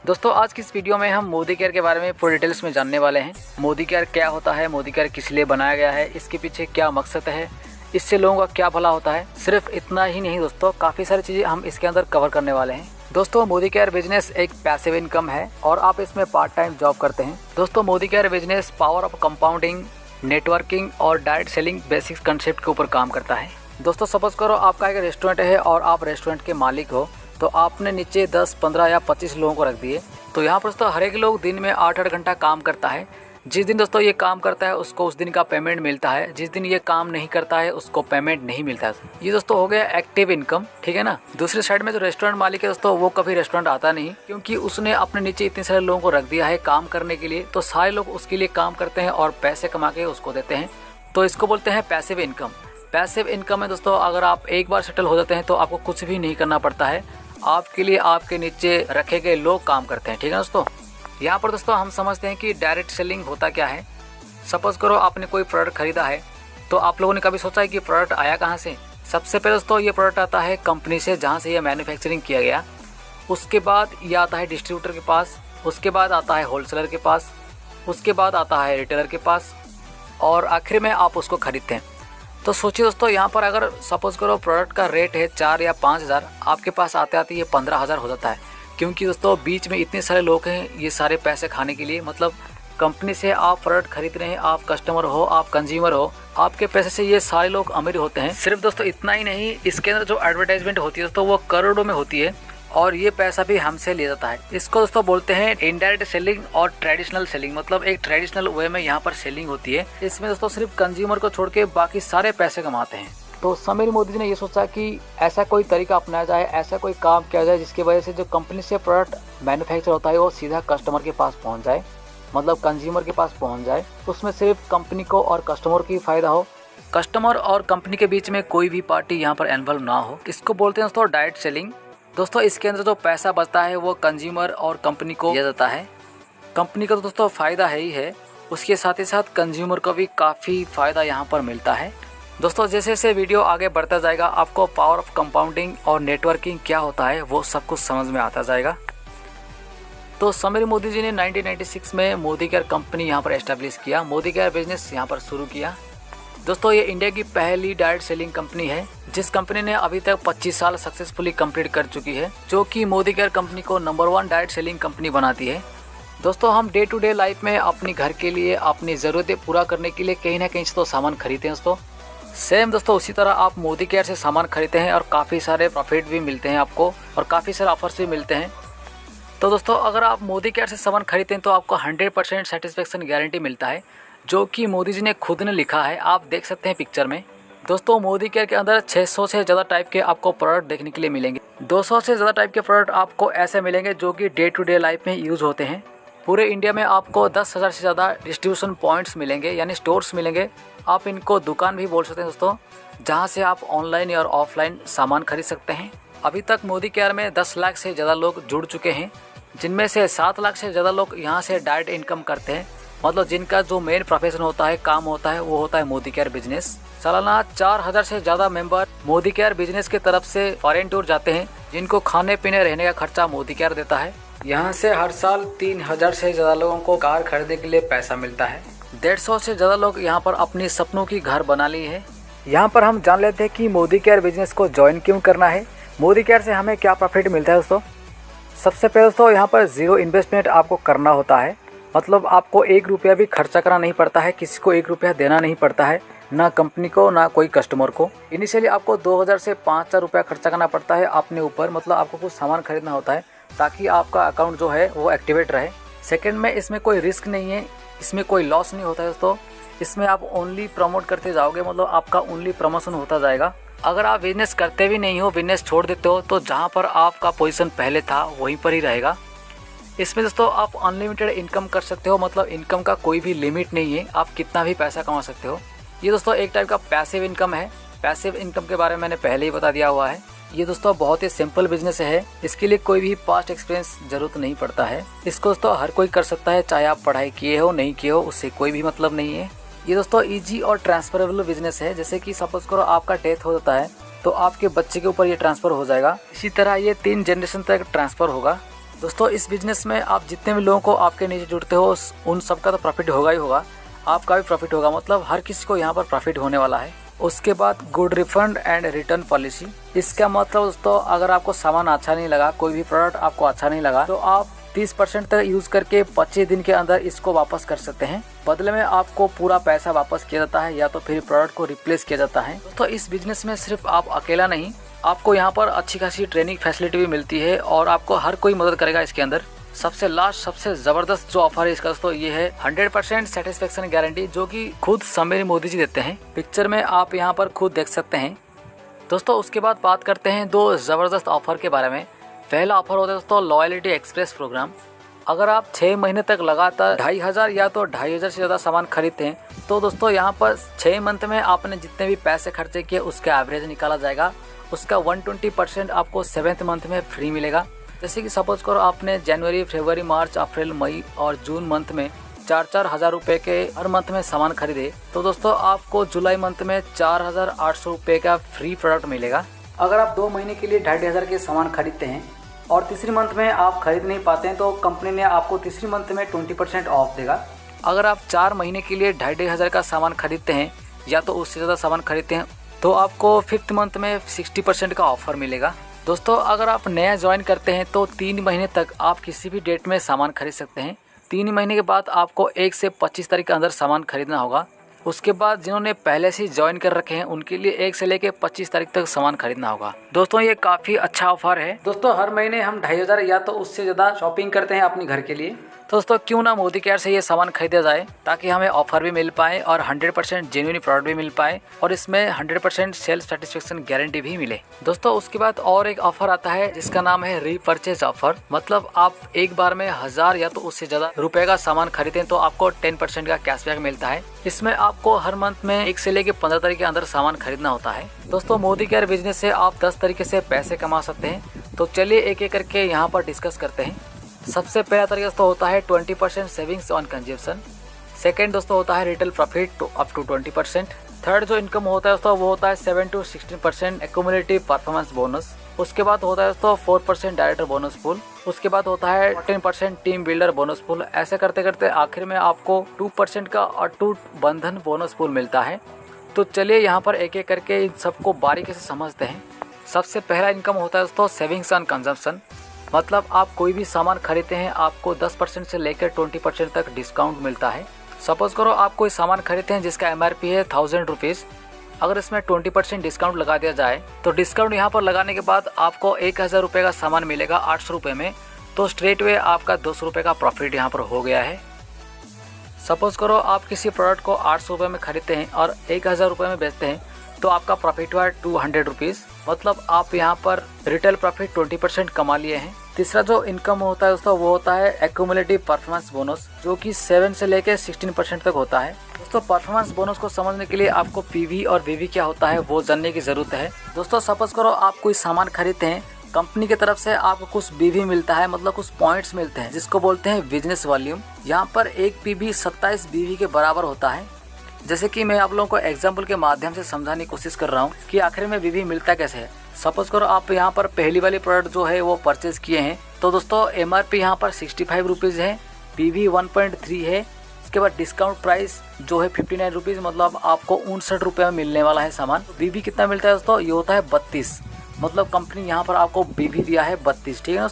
दोस्तों आज की इस वीडियो में हम मोदी केयर के बारे में पूरी डिटेल्स में जानने वाले हैं। मोदी केयर क्या होता है, मोदी केयर किस लिए बनाया गया है, इसके पीछे क्या मकसद है, इससे लोगों का क्या भला होता है। सिर्फ इतना ही नहीं दोस्तों, काफ़ी सारी चीज़ें हम इसके अंदर कवर करने वाले हैं। दोस्तों मोदी केयर बिजनेस एक पैसिव इनकम है और आप इसमें पार्ट टाइम जॉब करते हैं। दोस्तों Modi care business power of compounding, networking और डायरेक्ट सेलिंग बेसिक्स कंसेप्ट के ऊपर काम करता है। दोस्तों सपोज करो आपका एक रेस्टोरेंट है और आप रेस्टोरेंट के मालिक हो, तो आपने नीचे 10, 15 या 25 लोगों को रख दिए। तो यहाँ पर दोस्तों हर एक लोग दिन में 8-8 घंटा काम करता है। जिस दिन दोस्तों ये काम करता है उसको उस दिन का पेमेंट मिलता है, जिस दिन ये काम नहीं करता है उसको पेमेंट नहीं मिलता है। ये दोस्तों हो गया एक्टिव इनकम, ठीक है ना। दूसरी साइड में जो रेस्टोरेंट मालिक है दोस्तों वो कभी रेस्टोरेंट आता नहीं, क्योंकि उसने अपने नीचे इतने सारे लोगों को रख दिया है काम करने के लिए, तो सारे लोग उसके लिए काम करते हैं और पैसे कमा के उसको देते हैं। तो इसको बोलते हैं पैसिव इनकम। पैसिव इनकम में दोस्तों अगर आप एक बार सेटल हो जाते हैं तो आपको कुछ भी नहीं करना पड़ता है, आपके लिए आपके नीचे रखे गए लोग काम करते हैं, ठीक है दोस्तों। यहाँ पर दोस्तों हम समझते हैं कि डायरेक्ट सेलिंग होता क्या है। सपोज करो आपने कोई प्रोडक्ट खरीदा है, तो आप लोगों ने कभी सोचा है कि प्रोडक्ट आया कहाँ से। सबसे पहले दोस्तों ये प्रोडक्ट आता है कंपनी से जहाँ से ये मैन्युफैक्चरिंग किया गया, उसके बाद ये आता है डिस्ट्रीब्यूटर के पास, उसके बाद आता है होलसेलर के पास, उसके बाद आता है रिटेलर के पास और आखिर में आप उसको खरीदते हैं। तो सोचिए दोस्तों, यहाँ पर अगर सपोज करो प्रोडक्ट का रेट है 4 या 5,000, आपके पास आते आते ये 15,000 हो जाता है। क्योंकि दोस्तों बीच में इतने सारे लोग हैं ये सारे पैसे खाने के लिए। मतलब कंपनी से आप प्रोडक्ट खरीद रहे हैं, आप कस्टमर हो, आप कंज्यूमर हो, आपके पैसे से ये सारे लोग अमीर होते हैं। सिर्फ दोस्तों इतना ही नहीं, इसके अंदर जो एडवर्टाइजमेंट होती है दोस्तों वो करोड़ों में होती है और ये पैसा भी हमसे लिया जाता है। इसको दोस्तों बोलते हैं इनडायरेक्ट सेलिंग और ट्रेडिशनल सेलिंग। मतलब एक ट्रेडिशनल वे में यहाँ पर सेलिंग होती है। इसमें दोस्तों सिर्फ कंज्यूमर को छोड़ के बाकी सारे पैसे कमाते हैं। तो समीर मोदी जी ने ये सोचा कि ऐसा कोई तरीका अपनाया जाए, ऐसा कोई काम किया जाए जिसकी वजह से जो कंपनी से प्रोडक्ट मैन्युफैक्चर होता है वो सीधा कस्टमर के पास पहुँच जाए, मतलब कंज्यूमर के पास पहुँच जाए। उसमें सिर्फ कंपनी को और कस्टमर की फ़ायदा हो, कस्टमर और कंपनी के बीच में कोई भी पार्टी यहाँ पर इन्वॉल्व ना हो। इसको बोलते हैं दोस्तों डायरेक्ट सेलिंग। दोस्तों इसके अंदर जो पैसा बचता है वो कंज्यूमर और कंपनी को दिया जाता है। कंपनी का तो दोस्तों फ़ायदा है ही है, उसके साथ ही साथ कंज्यूमर को भी काफ़ी फ़ायदा यहाँ पर मिलता है। दोस्तों जैसे जैसे वीडियो आगे बढ़ता जाएगा आपको पावर ऑफ कंपाउंडिंग और नेटवर्किंग क्या होता है वो सब कुछ समझ में आता जाएगा। तो समीर मोदी जी ने 1996 में मोदी केयर कंपनी यहाँ पर एस्टेब्लिश किया, मोदी केयर बिजनेस यहाँ पर शुरू किया। दोस्तों ये इंडिया की पहली डायरेक्ट सेलिंग कंपनी है जिस कंपनी ने अभी तक 25 साल सक्सेसफुली कंप्लीट कर चुकी है, जो कि मोदी केयर कंपनी को नंबर 1 डायरेक्ट सेलिंग कंपनी बनाती है। दोस्तों हम डे टू डे लाइफ में अपने घर के लिए अपनी ज़रूरतें पूरा करने के लिए कहीं ना कहीं से तो सामान खरीदते हैं दोस्तों। सेम दोस्तों उसी तरह आप मोदी केयर से सामान खरीदते हैं और काफ़ी सारे प्रॉफिट भी मिलते हैं आपको और काफ़ी सारे ऑफर्स भी मिलते हैं। तो दोस्तों अगर आप मोदी केयर से सामान खरीदते हैं तो आपको 100% सेटिस्फेक्शन गारंटी मिलता है, जो कि मोदी जी ने खुद ने लिखा है। आप देख सकते हैं पिक्चर में। दोस्तों मोदी केयर के अंदर 600 से ज़्यादा टाइप के आपको प्रोडक्ट देखने के लिए मिलेंगे। 200 से ज़्यादा टाइप के प्रोडक्ट आपको ऐसे मिलेंगे जो कि डे टू डे लाइफ में यूज़ होते हैं। पूरे इंडिया में आपको 10,000 से ज़्यादा डिस्ट्रीब्यूशन पॉइंट्स मिलेंगे, यानी स्टोर्स मिलेंगे। आप इनको दुकान भी बोल सकते हैं दोस्तों, जहाँ से आप ऑनलाइन या ऑफलाइन सामान खरीद सकते हैं। अभी तक मोदी केयर में 10 लाख से ज़्यादा लोग जुड़ चुके हैं, जिनमें से 7 लाख से ज़्यादा लोग यहाँ से डायरेक्ट इनकम करते हैं। मतलब जिनका जो मेन प्रोफेशन होता है, काम होता है, वो होता है मोदी केयर बिजनेस। सालाना 4,000 से ज़्यादा मेंबर मोदी केयर बिजनेस की तरफ से फॉरेन टूर जाते हैं, जिनको खाने पीने रहने का खर्चा मोदी केयर देता है। यहाँ से हर साल 3,000 से ज़्यादा लोगों को कार खरीदने के लिए पैसा मिलता है। 150 से ज़्यादा लोग यहाँ पर अपनी सपनों की घर बना ली है। यहाँ पर हम जान लेते हैं कि मोदी केयर बिजनेस को ज्वाइन क्यों करना है, मोदी केयर से हमें क्या प्रॉफिट मिलता है। दोस्तों सबसे पहले दोस्तों यहाँ पर ज़ीरो इन्वेस्टमेंट आपको करना होता है। मतलब आपको 1 रुपया भी खर्चा करना नहीं पड़ता है, किसी को 1 रुपया देना नहीं पड़ता है, ना कंपनी को ना कोई कस्टमर को। इनिशियली आपको 2,000 से 5,000 रुपया खर्चा करना पड़ता है अपने ऊपर। मतलब आपको कुछ सामान खरीदना होता है ताकि आपका अकाउंट जो है वो एक्टिवेट रहे। सेकंड में इसमें कोई रिस्क नहीं है, इसमें कोई लॉस नहीं होता है दोस्तों। इसमें आप ओनली प्रमोट करते जाओगे, मतलब आपका ओनली प्रमोशन होता जाएगा। अगर आप बिजनेस करते भी नहीं हो, बिजनेस छोड़ देते हो, तो जहाँ पर आपका पोजीशन पहले था वहीं पर ही रहेगा। इसमें दोस्तों आप अनलिमिटेड इनकम कर सकते हो, मतलब इनकम का कोई भी लिमिट नहीं है, आप कितना भी पैसा कमा सकते हो। ये दोस्तों एक टाइप का पैसिव इनकम है। पैसिव इनकम के बारे में मैंने पहले ही बता दिया हुआ है। ये दोस्तों बहुत ही सिंपल बिजनेस है, इसके लिए कोई भी पास्ट एक्सपीरियंस जरूरत नहीं पड़ता है। इसको दोस्तों हर कोई कर सकता है, चाहे आप पढ़ाई किए हो नहीं किए हो, उससे कोई भी मतलब नहीं है। ये दोस्तों इजी और ट्रांसफरेबल बिजनेस है। जैसे कि सपोज करो आपका डेथ हो जाता है तो आपके बच्चे के ऊपर ये ट्रांसफ़र हो जाएगा। इसी तरह ये 3 जनरेशन तक ट्रांसफ़र होगा। दोस्तों इस बिजनेस में आप जितने भी लोगों को आपके नीचे जुड़ते हो उन सबका तो प्रॉफिट होगा ही होगा, आपका भी प्रॉफिट होगा। मतलब हर किसी को यहाँ पर प्रॉफिट होने वाला है। उसके बाद good refund and return policy. इसका मतलब दोस्तों अगर आपको सामान अच्छा नहीं लगा, कोई भी प्रोडक्ट आपको अच्छा नहीं लगा, तो आप 30% तक यूज़ करके 25 दिन के अंदर इसको वापस कर सकते हैं। बदले में आपको पूरा पैसा वापस किया जाता है या तो फिर प्रोडक्ट को रिप्लेस किया जाता है। तो इस बिजनेस में सिर्फ आप अकेला नहीं, आपको यहाँ पर अच्छी खासी ट्रेनिंग फैसिलिटी भी मिलती है और आपको हर कोई मदद करेगा इसके अंदर। सबसे लास्ट सबसे ज़बरदस्त जो ऑफर है इसका दोस्तों ये है 100% सेटिस्फेक्शन गारंटी, जो कि खुद समीर मोदी जी देते हैं। पिक्चर में आप यहाँ पर खुद देख सकते हैं। दोस्तों उसके बाद बात करते हैं 2 ज़बरदस्त ऑफर के बारे में। पहला ऑफर होता है दोस्तों लॉयल्टी एक्सप्रेस प्रोग्राम। अगर आप 6 महीने तक लगातार 2,500 या तो 2,500 से ज़्यादा सामान खरीदते हैं तो दोस्तों यहाँ पर 6 मंथ में आपने जितने भी पैसे खर्चे किए उसका एवरेज निकाला जाएगा। उसका 120% आपको 7th मंथ में फ्री मिलेगा। जैसे कि सपोज करो आपने जनवरी, फरवरी, मार्च, अप्रैल, मई और जून मंथ में 4-4 हज़ार रुपये के हर मंथ में सामान खरीदे तो दोस्तों आपको जुलाई मंथ में 4,800 रुपये का फ्री प्रोडक्ट मिलेगा। अगर आप 2 महीने के लिए 2,500 के सामान खरीदते हैं और तीसरी मंथ में आप खरीद नहीं पाते हैं तो कंपनी ने आपको तीसरी मंथ में 20% ऑफ देगा। अगर आप 4 महीने के लिए 2,500 का सामान खरीदते हैं या तो उससे ज़्यादा सामान खरीदते हैं तो आपको 5th मंथ में 60% का ऑफर मिलेगा। दोस्तों अगर आप नया ज्वाइन करते हैं तो 3 महीने तक आप किसी भी डेट में सामान खरीद सकते हैं। 3 महीने के बाद आपको 1 से 25 तारीख के अंदर सामान खरीदना होगा। उसके बाद जिन्होंने पहले से ज्वाइन कर रखे हैं उनके लिए 1 से लेके 25 तारीख तक सामान खरीदना होगा। दोस्तों ये काफ़ी अच्छा ऑफर है। दोस्तों हर महीने हम 2500 या तो उससे ज़्यादा शॉपिंग करते हैं अपने घर के लिए। तो दोस्तों क्यों ना मोदी केयर से ये सामान खरीदा जाए ताकि हमें ऑफर भी मिल पाए और 100% जेन्युइन प्रोडक्ट भी मिल पाए और इसमें 100% सेल्फ सेटिस्फेक्शन गारंटी भी मिले। दोस्तों उसके बाद और एक ऑफर आता है जिसका नाम है रीपरचेज ऑफर। मतलब आप एक बार में 1000 या तो उससे ज्यादा रुपए का सामान खरीदें तो आपको 10% का कैशबैक मिलता है। इसमें आपको हर मंथ में 1 से लेके 15 तारीख के अंदर सामान खरीदना होता है। दोस्तों मोदी केयर बिजनेस से आप 10 तरीके से पैसे कमा सकते हैं। तो चलिए एक एक करके यहाँ पर डिस्कस करते हैं। सबसे पहला तरीका दोस्तों होता है 20% सेविंग्स ऑन कंजप्शन। सेकेंड दोस्तों होता है retail profit up to 20%। Third जो इनकम होता है दोस्तों वो होता है 7 to 16% एक्यूमुलेटिव परफॉर्मेंस बोनस। उसके बाद होता है दोस्तों 4% डायरेक्टर बोनस पूल। उसके बाद होता है 14% टीम बिल्डर बोनस पूल। ऐसे करते करते आखिर में आपको 2% का अटूट बंधन बोनस पूल मिलता है। तो चलिए यहाँ पर एक एक करके इन सबको बारीकी से समझते हैं। सबसे पहला इनकम होता है दोस्तों सेविंग्स ऑन कंजम्पशन। मतलब आप कोई भी सामान खरीदते हैं आपको 10% से लेकर 20% तक डिस्काउंट मिलता है। सपोज करो आप कोई सामान खरीदते हैं जिसका MRP है 1000 रुपीज़। अगर इसमें 20% डिस्काउंट लगा दिया जाए तो डिस्काउंट यहाँ पर लगाने के बाद आपको 1000 रुपये का सामान मिलेगा 800 रुपये में। तो स्ट्रेट वे आपका 200 रुपये का प्रॉफिट यहाँ पर हो गया है। सपोज करो आप किसी प्रोडक्ट को 800 रुपये में खरीदते हैं और 1000 रुपये में बेचते हैं तो आपका प्रॉफिट हुआ 200 रुपीज़। मतलब आप यहाँ पर रिटेल प्रॉफिट 20% कमा लिए हैं। तीसरा जो इनकम होता है दोस्तों वो होता है एक्यूमुलेटिव परफॉर्मेंस बोनस जो कि 7 से लेकर 16% तक होता है। दोस्तों परफॉर्मेंस बोनस को समझने के लिए आपको PV और VV क्या होता है वो जानने की जरूरत है। दोस्तों सपोज करो आप कोई सामान खरीदते हैं, कंपनी की तरफ से आपको कुछ BV मिलता है, मतलब कुछ पॉइंट्स मिलते हैं जिसको बोलते हैं बिजनेस वॉल्यूम। यहाँ पर एक PV 27 BV के बराबर होता है। जैसे कि मैं आप लोगों को एग्जाम्पल के माध्यम से समझाने की कोशिश कर रहा हूँ कि आखिर में BV मिलता कैसे है। सपोज करो आप यहाँ पर पहली वाली प्रोडक्ट जो है वो परचेज किए हैं तो दोस्तों MRP यहाँ पर 65 रुपीज़ है, PV 1.3 है। इसके बाद डिस्काउंट प्राइस जो है 59 रुपीज़, मतलब आपको 59 रुपये में मिलने वाला है सामान। BV कितना मिलता है दोस्तों, ये होता है 32। मतलब कंपनी यहाँ पर आपको BV दिया है 32। ठीक है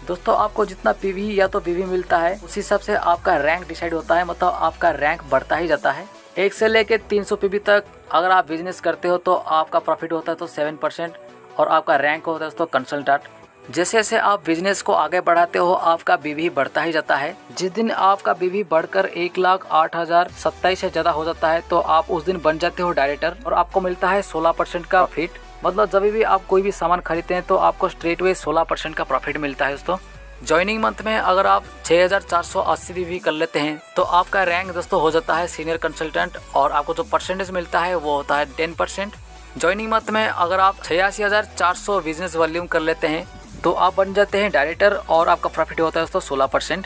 दोस्तों आपको जितना PV या तो VV मिलता है उस हिसाब से आपका रैंक डिसाइड होता है। मतलब आपका रैंक बढ़ता ही जाता है। 1 से लेके 300 PV तक अगर आप बिजनेस करते हो तो आपका प्रॉफिट होता है तो 7% और आपका रैंक होता है दोस्तों कंसल्टेंट। जैसे जैसे आप बिजनेस को आगे बढ़ाते हो आपका BV बढ़ता ही जाता है। जिस दिन आपका BV बढ़कर 1,08,027 से ज़्यादा हो जाता है तो आप उस दिन बन जाते हो डायरेक्टर और आपको मिलता है 16% का प्रॉफिट। मतलब जब भी आप कोई भी सामान खरीदते हैं तो आपको स्ट्रेट वे 16% का प्रॉफिट मिलता है दोस्तों। ज्वाइनिंग मंथ में अगर आप 6480 BV कर लेते हैं तो आपका रैंक दोस्तों हो जाता है सीनियर कंसल्टेंट और आपको जो परसेंटेज मिलता है वो होता है 10%। ज्वाइनिंग मंथ में अगर आप 86,400 बिजनेस वॉल्यूम कर लेते हैं तो आप बन जाते हैं डायरेक्टर और आपका प्रॉफिट होता है दोस्तों 16%।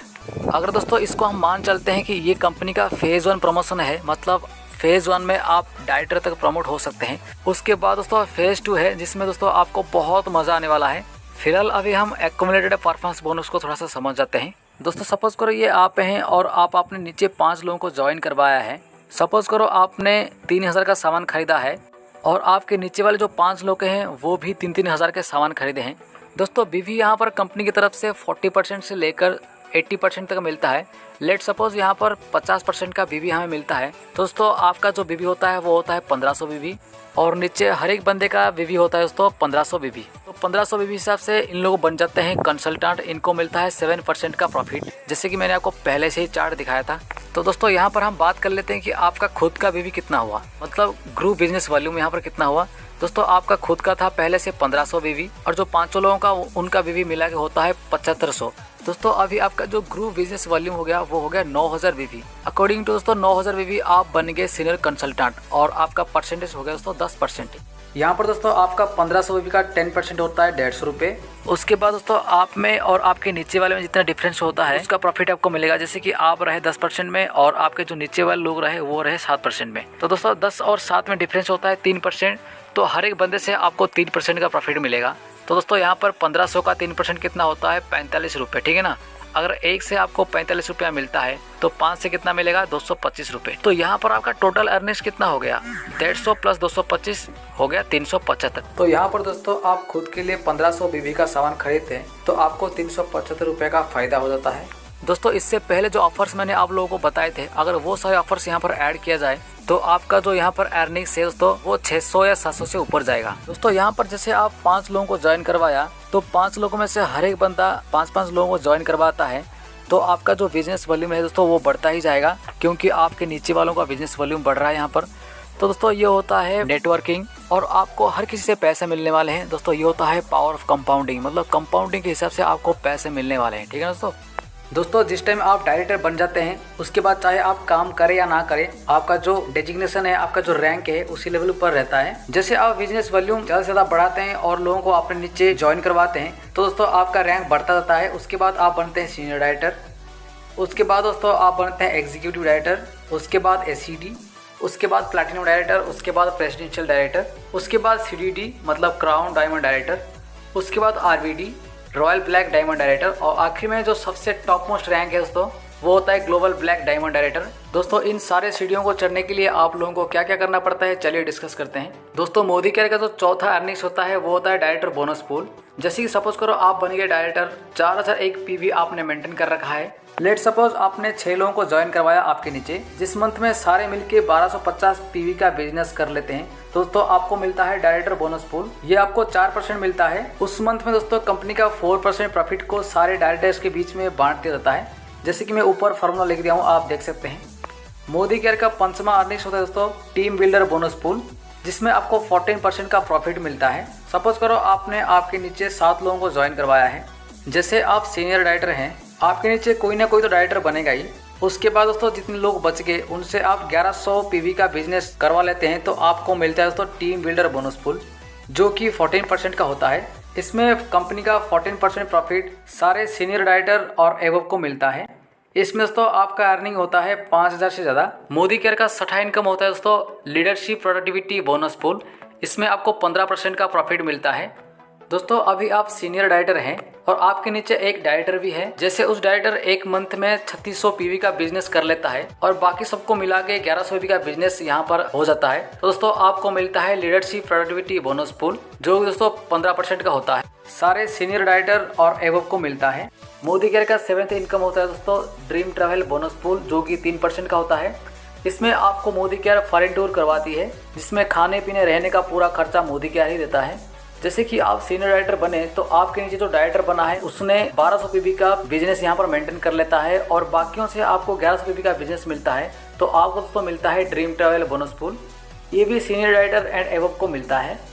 अगर दोस्तों इसको हम मान चलते हैं कि ये कंपनी का फेज़ 1 प्रमोशन है, मतलब फेज़ 1 में आप डायरेक्टर तक प्रमोट हो सकते हैं। उसके बाद दोस्तों फेज़ 2 है जिसमें दोस्तों आपको बहुत मज़ा आने वाला है। फिलहाल अभी हम एक्यूमुलेटेड परफॉर्मेंस बोनस को थोड़ा सा समझ जाते हैं। दोस्तों सपोज करो ये आप हैं और आपने नीचे 5 लोगों को ज्वाइन करवाया है। सपोज करो आपने 3000 का सामान खरीदा है और आपके नीचे वाले जो 5 लोग हैं वो भी 3-3 हज़ार के सामान खरीदे हैं। दोस्तों BV यहाँ पर कंपनी की तरफ से 40% से लेकर 80% तक मिलता है। लेट सपोज यहाँ पर 50% का BV हमें मिलता है। दोस्तों आपका जो BV होता है वो होता है 1500 BV और नीचे हर एक बंदे का BV होता है दोस्तों 1500 BV। तो 1500 BV हिसाब से इन लोग बन जाते हैं कंसल्टेंट। इनको मिलता है 7% का प्रॉफिट, जैसे कि मैंने आपको पहले से ही चार्ट दिखाया था। तो दोस्तों यहाँ पर हम बात कर लेते हैं कि आपका खुद का BV कितना हुआ, मतलब ग्रुप बिजनेस वॉल्यूम यहाँ पर कितना हुआ। दोस्तों आपका खुद का था पहले से 1500 BV और जो 500 लोगों का उनका BV मिला के होता है 7500। दोस्तों अभी आपका जो ग्रुप बिजनेस वॉल्यूम हो गया वो हो गया 9000 BV। अकॉर्डिंग टू दोस्तों 9000 BV आप बन गए सीनियर कंसल्टेंट और आपका परसेंटेज हो गया दोस्तों 10%। यहाँ पर दोस्तों आपका 1500 BV का 10% होता है 150 रुपये। उसके बाद दोस्तों आप में और आपके नीचे वाले में जितना डिफरेंस होता है उसका प्रॉफिट आपको मिलेगा। जैसे कि आप रहे 10% में और आपके जो नीचे वाले लोग रहे वो रहे 7% में। तो दोस्तों 10 और 7 में डिफरेंस होता है 3%। तो हर एक बंदे से आपको 3% का प्रॉफिट मिलेगा। तो दोस्तों यहाँ पर 1500 का 3% कितना होता है 45 रुपये। ठीक है ना। अगर 1 से आपको 45 रुपया मिलता है तो 5 से कितना मिलेगा, 225 रुपये। तो यहाँ पर आपका टोटल अर्निंग्स कितना हो गया, 150 प्लस 225 हो गया 375। तो यहाँ पर दोस्तों आप खुद के लिए 1500 बीबी का सामान खरीदते हैं तो आपको 375 रुपये का फायदा हो जाता है। दोस्तों इससे पहले जो ऑफर्स मैंने आप लोगों को बताए थे, अगर वो सारे ऑफर्स यहाँ पर ऐड किया जाए तो आपका जो यहाँ पर अर्निंग्स है दोस्तों वो 600 या 700 से ऊपर जाएगा। दोस्तों यहाँ पर जैसे आप 5 लोगों को ज्वाइन करवाया तो 5 लोगों में से हर एक बंदा 5-5 लोगों को ज्वाइन करवाता है तो आपका जो बिजनेस वॉल्यूम है दोस्तों वो बढ़ता ही जाएगा, क्योंकि आपके नीचे वालों का बिजनेस वॉल्यूम बढ़ रहा है यहाँ पर। तो दोस्तों ये होता है नेटवर्किंग और आपको हर किसी से पैसे मिलने वाले हैं। दोस्तों ये होता है पावर ऑफ कंपाउंडिंग, मतलब कंपाउंडिंग के हिसाब से आपको पैसे मिलने वाले हैं, ठीक है दोस्तों जिस टाइम आप डायरेक्टर बन जाते हैं उसके बाद चाहे आप काम करें या ना करें, आपका जो डेजिग्नेशन है, आपका जो रैंक है उसी लेवल पर रहता है। जैसे आप बिजनेस वॉल्यूम ज़्यादा से ज़्यादा बढ़ाते हैं और लोगों को अपने नीचे ज्वाइन करवाते हैं तो दोस्तों आपका रैंक बढ़ता जाता है। उसके बाद आप बनते हैं सीनियर डायरेक्टर, उसके बाद दोस्तों आप बनते हैं एग्जीक्यूटिव डायरेक्टर, उसके बाद एसीडी, उसके बाद प्लैटिनम डायरेक्टर, उसके बाद प्रेसिडेंशियल डायरेक्टर, उसके बाद सीडीडी मतलब क्राउन डायमंड डायरेक्टर, उसके बाद RBD royal black diamond director और आखिर में जो सबसे टॉप मोस्ट रैंक है दोस्तों वो होता है ग्लोबल ब्लैक डायमंड डायरेक्टर। दोस्तों इन सारे सीढ़ियों को चढ़ने के लिए आप लोगों को क्या क्या करना पड़ता है, चलिए डिस्कस करते हैं। दोस्तों मोदी केयर का जो चौथा अर्निंग्स होता है वो होता है डायरेक्टर बोनस पूल। जैसे कि सपोज करो आप बन गए डायरेक्टर, 4001 पीवी आपने मेंटेन कर रखा है। लेट सपोज आपने 6 लोगों को ज्वाइन करवाया आपके नीचे, जिस मंथ में सारे मिलके 1250 पीवी का बिजनेस कर लेते हैं तो दोस्तों आपको मिलता है डायरेक्टर बोनस पूल। ये आपको 4% मिलता है। उस मंथ में दोस्तों कंपनी का 4% प्रॉफिट को सारे डायरेक्टर्स के बीच में बांट दिया जाता है। जैसे कि मैं ऊपर फॉर्मूला लिख दिया हूँ, आप देख सकते हैं। मोदी केयर का 5वां अर्निंग्स होता है दोस्तों टीम बिल्डर बोनस पूल, जिसमें आपको 14% का प्रॉफिट मिलता है। सपोज करो आपने आपके नीचे 7 लोगों को ज्वाइन करवाया है। जैसे आप सीनियर डायरेक्टर हैं, आपके नीचे कोई ना कोई तो डायरेक्टर बनेगा ही। उसके बाद दोस्तों जितने लोग बच गए उनसे आप 1100 पीवी का बिजनेस करवा लेते हैं तो आपको मिलता है दोस्तों टीम बिल्डर बोनस पूल, जो कि 14% का होता है। इसमें कंपनी का 14% प्रॉफिट सारे सीनियर डायरेक्टर और एवब को मिलता है। इसमें दोस्तों आपका अर्निंग होता है 5000 से ज़्यादा। मोदी केयर का 6ठा इनकम होता है दोस्तों लीडरशिप प्रोडक्टिविटी बोनस पूल। इसमें आपको 15% का प्रॉफिट मिलता है। दोस्तों अभी आप सीनियर डायरेक्टर हैं और आपके नीचे एक डायरेक्टर भी है। जैसे उस डायरेक्टर एक मंथ में 3600 पीवी का बिजनेस कर लेता है और बाकी सबको मिला के 1100 पीवी का बिजनेस यहाँ पर हो जाता है तो दोस्तों आपको मिलता है लीडरशिप प्रोडक्टिविटी बोनस पूल, जो दोस्तों 15% का होता है। सारे सीनियर डायरेक्टर और एवब को मिलता है। मोदी केयर का 7th इनकम होता है दोस्तों ड्रीम ट्रैवल बोनस पूल, जो कि 3% का होता है। इसमें आपको मोदी केयर फॉरेन टूर करवाती है, जिसमें खाने पीने रहने का पूरा खर्चा मोदी केयर ही देता है। जैसे कि आप सीनियर डायरेक्टर बने तो आपके नीचे जो डायरेक्टर बना है उसने 1200 पीवी का बिजनेस यहाँ पर मेंटेन कर लेता है और बाकियों से आपको 1100 पीवी का बिजनेस मिलता है तो आपको दोस्तों मिलता है ड्रीम ट्रैवल बोनस पूल। ये भी सीनियर डायरेक्टर एंड एवब को मिलता है।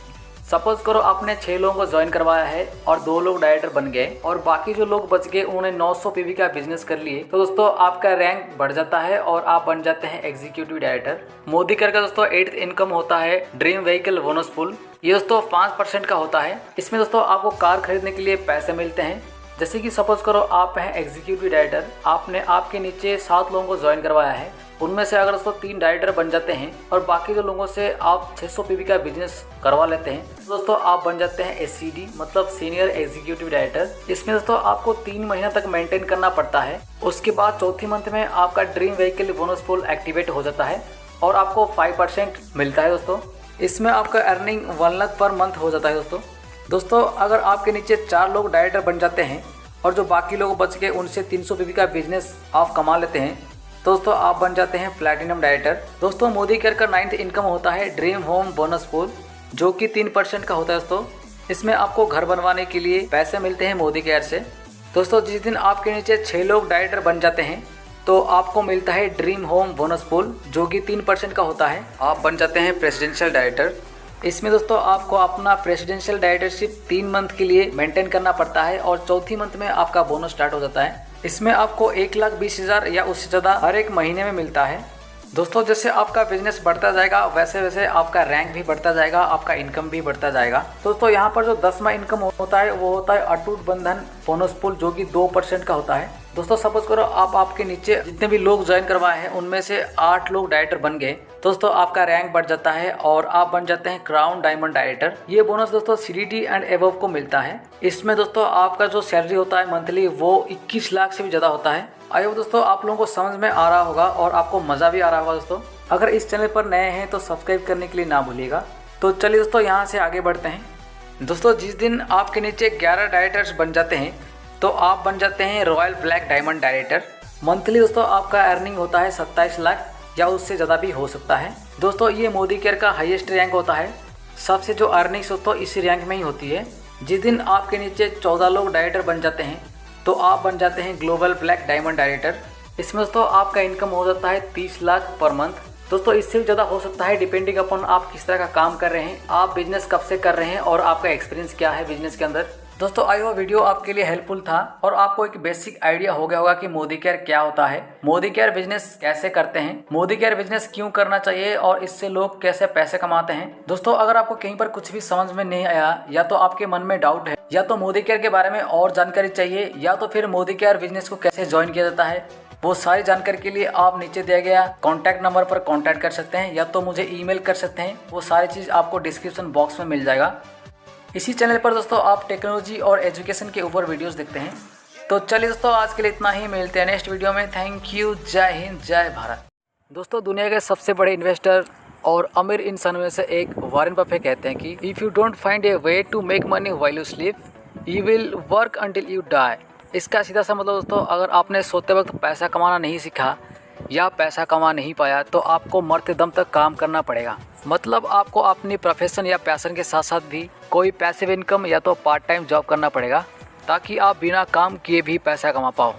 सपोज करो आपने 6 लोगों को ज्वाइन करवाया है और 2 लोग डायरेक्टर बन गए और बाकी जो लोग बच गए उन्होंने 900 पीवी का बिजनेस कर लिए तो दोस्तों आपका रैंक बढ़ जाता है और आप बन जाते हैं एग्जीक्यूटिव डायरेक्टर। मोदी केयर का दोस्तों 8th इनकम होता है ड्रीम व्हीकल बोनस पूल। ये दोस्तों 5% का होता है। इसमें दोस्तों आपको कार खरीदने के लिए पैसे मिलते हैं। जैसे कि सपोज करो आप हैं एग्जीक्यूटिव डायरेक्टर, आपने आपके नीचे 7 लोगों को ज्वाइन करवाया है। उनमें से अगर दोस्तों 3 डायरेक्टर बन जाते हैं और बाकी जो लोगों से आप 600 पीवी का बिजनेस करवा लेते हैं तो दोस्तों आप बन जाते हैं एससीडी मतलब सीनियर एग्जीक्यूटिव डायरेक्टर। इसमें दोस्तों आपको 3 महीना तक मेंटेन करना पड़ता है। उसके बाद चौथी मंथ में आपका dream vehicle bonus pool activate हो जाता है और आपको 5% मिलता है दोस्तों। इसमें आपका अर्निंग 1 लाख पर मंथ हो जाता है दोस्तों अगर आपके नीचे 4 लोग डायरेक्टर बन जाते हैं और जो बाकी लोग बच गए उनसे 300 पीवी का बिजनेस आप कमा लेते हैं तो दोस्तों आप बन जाते हैं प्लैटिनम डायरेक्टर। दोस्तों मोदी केयर का 9th इनकम होता है ड्रीम होम बोनस पूल, जो कि 3% का होता है दोस्तों। इसमें आपको घर बनवाने के लिए पैसे मिलते हैं मोदी केयर से। दोस्तों जिस दिन आपके नीचे 6 लोग डायरेक्टर बन जाते हैं तो आपको मिलता है ड्रीम होम बोनस पूल, जो कि 3% का होता है। आप बन जाते हैं प्रेसिडेंशियल डायरेक्टर। इसमें दोस्तों आपको अपना प्रेसिडेंशियल डायरेक्टरशिप 3 मंथ के लिए मेंटेन करना पड़ता है और चौथी मंथ में आपका बोनस स्टार्ट हो जाता है। इसमें आपको 1,20,000 या उससे ज़्यादा हर एक महीने में मिलता है। दोस्तों जैसे आपका बिजनेस बढ़ता जाएगा वैसे वैसे आपका रैंक भी बढ़ता जाएगा, आपका इनकम भी बढ़ता जाएगा। दोस्तों यहाँ पर जो 10वां इनकम होता है वो होता है अटूट बंधन बोनस पूल, जो कि 2% का होता है। दोस्तों सपोज करो आपके नीचे जितने भी लोग ज्वाइन करवाए हैं उनमें से 8 लोग डायरेक्टर बन गए, दोस्तों आपका रैंक बढ़ जाता है और आप बन जाते हैं क्राउन डायमंड डायरेक्टर। ये बोनस दोस्तों सीडीटी एंड एबव को मिलता है। इसमें दोस्तों आपका जो सैलरी होता है मंथली वो 21 लाख से भी ज्यादा होता है। आई होप दोस्तों आप लोगों को समझ में आ रहा होगा और आपको मजा भी आ रहा होगा। दोस्तों अगर इस चैनल पर नए हैं तो सब्सक्राइब करने के लिए ना भूलिएगा। तो चलिए दोस्तों यहाँ से आगे बढ़ते हैं। दोस्तों जिस दिन आपके नीचे 11 डायरेक्टर्स बन जाते हैं तो आप बन जाते हैं royal black diamond director. Monthly दोस्तों आपका अर्निंग होता है 27 लाख या उससे ज़्यादा भी हो सकता है। दोस्तों ये मोदी केयर का हाईएस्ट रैंक होता है। सबसे जो अर्निंग्स दोस्तों इसी रैंक में ही होती है। जिस दिन आपके नीचे 14 लोग डायरेक्टर बन जाते हैं तो आप बन जाते हैं ग्लोबल ब्लैक डायमंड डायरेक्टर। इसमें दोस्तों आपका इनकम हो जाता है 30 लाख पर मंथ। दोस्तों इससे भी ज़्यादा हो सकता है डिपेंडिंग अपॉन आप किस तरह का काम कर रहे हैं, आप बिजनेस कब से कर रहे हैं और आपका एक्सपीरियंस क्या है बिजनेस के अंदर। दोस्तों आई होप वीडियो आपके लिए हेल्पफुल था और आपको एक बेसिक आइडिया हो गया होगा कि मोदी केयर क्या होता है, मोदी केयर बिजनेस कैसे करते हैं, मोदी केयर बिजनेस क्यों करना चाहिए और इससे लोग कैसे पैसे कमाते हैं। दोस्तों अगर आपको कहीं पर कुछ भी समझ में नहीं आया या तो आपके मन में डाउट है या तो मोदी केयर के बारे में और जानकारी चाहिए या तो फिर मोदी केयर बिजनेस को कैसे ज्वाइन किया जाता है, वो सारी जानकारी के लिए आप नीचे दिया गया कॉन्टैक्ट नंबर पर कॉन्टैक्ट कर सकते हैं या तो मुझे ईमेल कर सकते हैं। वो सारी चीज़ आपको डिस्क्रिप्शन बॉक्स में मिल जाएगा। इसी चैनल पर दोस्तों आप टेक्नोलॉजी और एजुकेशन के ऊपर वीडियोस देखते हैं। तो चलिए दोस्तों आज के लिए इतना ही, मिलते हैं नेक्स्ट वीडियो में। थैंक यू, जय हिंद, जय भारत। दोस्तों दुनिया के सबसे बड़े इन्वेस्टर और अमीर इंसान में से एक वॉरेन बफेट कहते हैं कि if you don't find a way to make money while you sleep you will work until you die. इसका सीधा सा मतलब दोस्तों अगर आपने सोते वक्त पैसा कमाना नहीं सीखा या पैसा कमा नहीं पाया तो आपको मरते दम तक काम करना पड़ेगा। मतलब आपको अपनी प्रोफेशन या पैशन के साथ साथ भी कोई पैसिव इनकम या तो पार्ट टाइम जॉब करना पड़ेगा ताकि आप बिना काम किए भी पैसा कमा पाओ।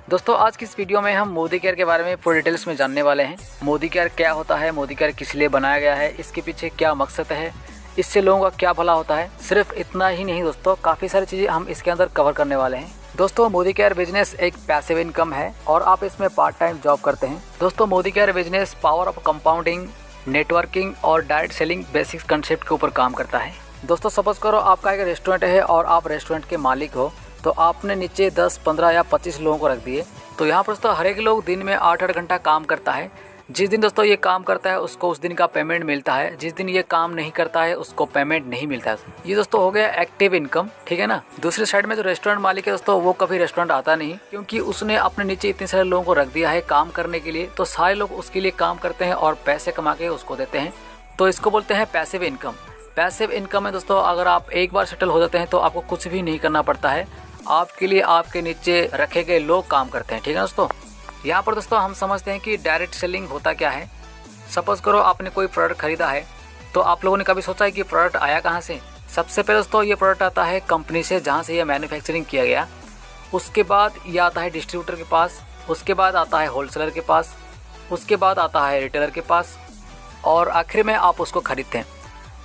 दोस्तों आज की इस वीडियो में हम मोदी केयर के बारे में पूरी डिटेल्स में जानने वाले हैं। मोदी केयर क्या होता है, मोदी केयर किस लिए बनाया गया है, इसके पीछे क्या मकसद है, इससे लोगों का क्या भला होता है। सिर्फ इतना ही नहीं दोस्तों, काफ़ी सारी चीज़ें हम इसके अंदर कवर करने वाले हैं। दोस्तों मोदी केयर बिजनेस एक पैसिव इनकम है और आप इसमें पार्ट टाइम जॉब करते हैं। दोस्तों Modi care business power of compounding, networking और डायरेक्ट सेलिंग बेसिक्स कंसेप्ट के ऊपर काम करता है। दोस्तों सपोज करो आपका एक रेस्टोरेंट है और आप रेस्टोरेंट के मालिक हो, तो आपने नीचे 10, 15 या 25 लोगों को रख दिए। तो यहाँ पर दोस्तों हर एक लोग दिन में 8-8 घंटा काम करता है। जिस दिन दोस्तों ये काम करता है उसको उस दिन का पेमेंट मिलता है, जिस दिन ये काम नहीं करता है उसको पेमेंट नहीं मिलता है। ये दोस्तों हो गया एक्टिव इनकम, ठीक है ना। दूसरी साइड में जो रेस्टोरेंट मालिक है दोस्तों वो कभी रेस्टोरेंट आता नहीं, क्योंकि उसने अपने नीचे इतने सारे लोगों को रख दिया है काम करने के लिए, तो सारे लोग उसके लिए काम करते हैं और पैसे कमा के उसको देते हैं। तो इसको बोलते हैं पैसिव इनकम। पैसिव इनकम में दोस्तों अगर आप एक बार सेटल हो जाते हैं तो आपको कुछ भी नहीं करना पड़ता है, आपके लिए आपके नीचे रखे गए लोग काम करते हैं, ठीक है दोस्तों। यहाँ पर दोस्तों हम समझते हैं कि डायरेक्ट सेलिंग होता क्या है। सपोज करो आपने कोई प्रोडक्ट खरीदा है, तो आप लोगों ने कभी सोचा है कि प्रोडक्ट आया कहाँ से। सबसे पहले दोस्तों ये प्रोडक्ट आता है कंपनी से जहाँ से ये मैन्युफैक्चरिंग किया गया, उसके बाद ये आता है डिस्ट्रीब्यूटर के पास, उसके बाद आता है होलसेलर के पास, उसके बाद आता है रिटेलर के पास और आखिर में आप उसको खरीदते हैं।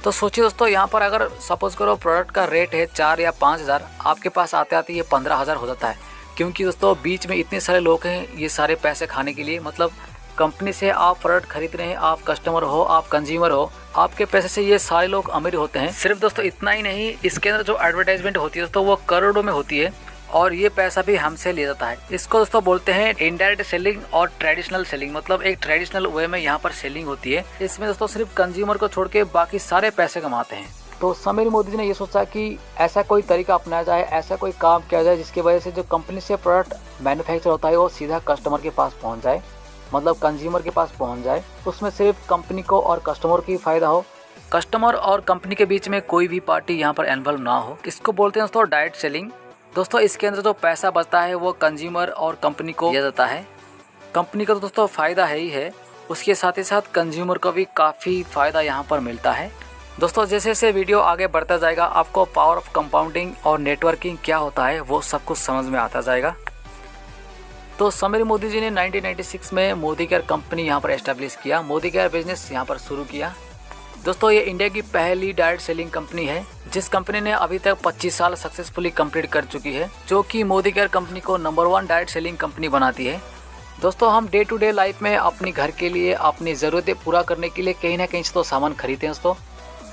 तो सोचिए दोस्तों यहाँ पर अगर सपोज करो प्रोडक्ट का रेट है 4 या 5 हज़ार, आपके पास आते आते ये 15 हज़ार हो जाता है, क्योंकि दोस्तों बीच में इतने सारे लोग हैं ये सारे पैसे खाने के लिए। मतलब कंपनी से आप प्रोडक्ट खरीद रहे हैं, आप कस्टमर हो, आप कंज्यूमर हो, आपके पैसे से ये सारे लोग अमीर होते हैं। सिर्फ दोस्तों इतना ही नहीं, इसके अंदर जो एडवर्टाइजमेंट होती है दोस्तों वो करोड़ों में होती है और ये पैसा भी हमसे लिया जाता है। इसको दोस्तों बोलते हैं इनडायरेक्ट सेलिंग और ट्रेडिशनल सेलिंग। मतलब एक ट्रेडिशनल वे में यहाँ पर सेलिंग होती है, इसमें दोस्तों सिर्फ कंज्यूमर को छोड़ के बाकी सारे पैसे कमाते हैं। तो समीर मोदी जी ने ये सोचा कि ऐसा कोई तरीका अपनाया जाए, ऐसा कोई काम किया जाए जिसकी वजह से जो कंपनी से प्रोडक्ट मैन्युफैक्चर होता है वो सीधा कस्टमर के पास पहुंच जाए, मतलब कंज्यूमर के पास पहुंच जाए। उसमें सिर्फ कंपनी को और कस्टमर की फ़ायदा हो, कस्टमर और कंपनी के बीच में कोई भी पार्टी यहाँ पर इन्वॉल्व ना हो। इसको बोलते हैं दोस्तों डायरेक्ट सेलिंग। दोस्तों इसके अंदर जो पैसा बचता है वो कंज्यूमर और कंपनी को दिया जाता है। कंपनी का तो दोस्तों फ़ायदा है ही है, उसके साथ ही साथ कंज्यूमर को भी काफ़ी फ़ायदा यहाँ पर मिलता है। दोस्तों जैसे जैसे वीडियो आगे बढ़ता जाएगा आपको पावर ऑफ कंपाउंडिंग और नेटवर्किंग क्या होता है वो सब कुछ समझ में आता जाएगा। तो समीर मोदी जी ने 1996 में मोदी केयर कंपनी यहाँ पर एस्टेब्लिश किया, मोदी केयर बिजनेस यहाँ पर शुरू किया। दोस्तों ये इंडिया की पहली डायरेक्ट सेलिंग कंपनी है जिस कंपनी ने अभी तक 25 साल सक्सेसफुली कंप्लीट कर चुकी है, जो कि मोदी केयर कंपनी को नंबर 1 डायरेक्ट सेलिंग कंपनी बनाती है। दोस्तों हम डे टू डे लाइफ में अपनी घर के लिए अपनी ज़रूरतें पूरा करने के लिए कहीं ना कहीं से तो सामान खरीदते हैं दोस्तों।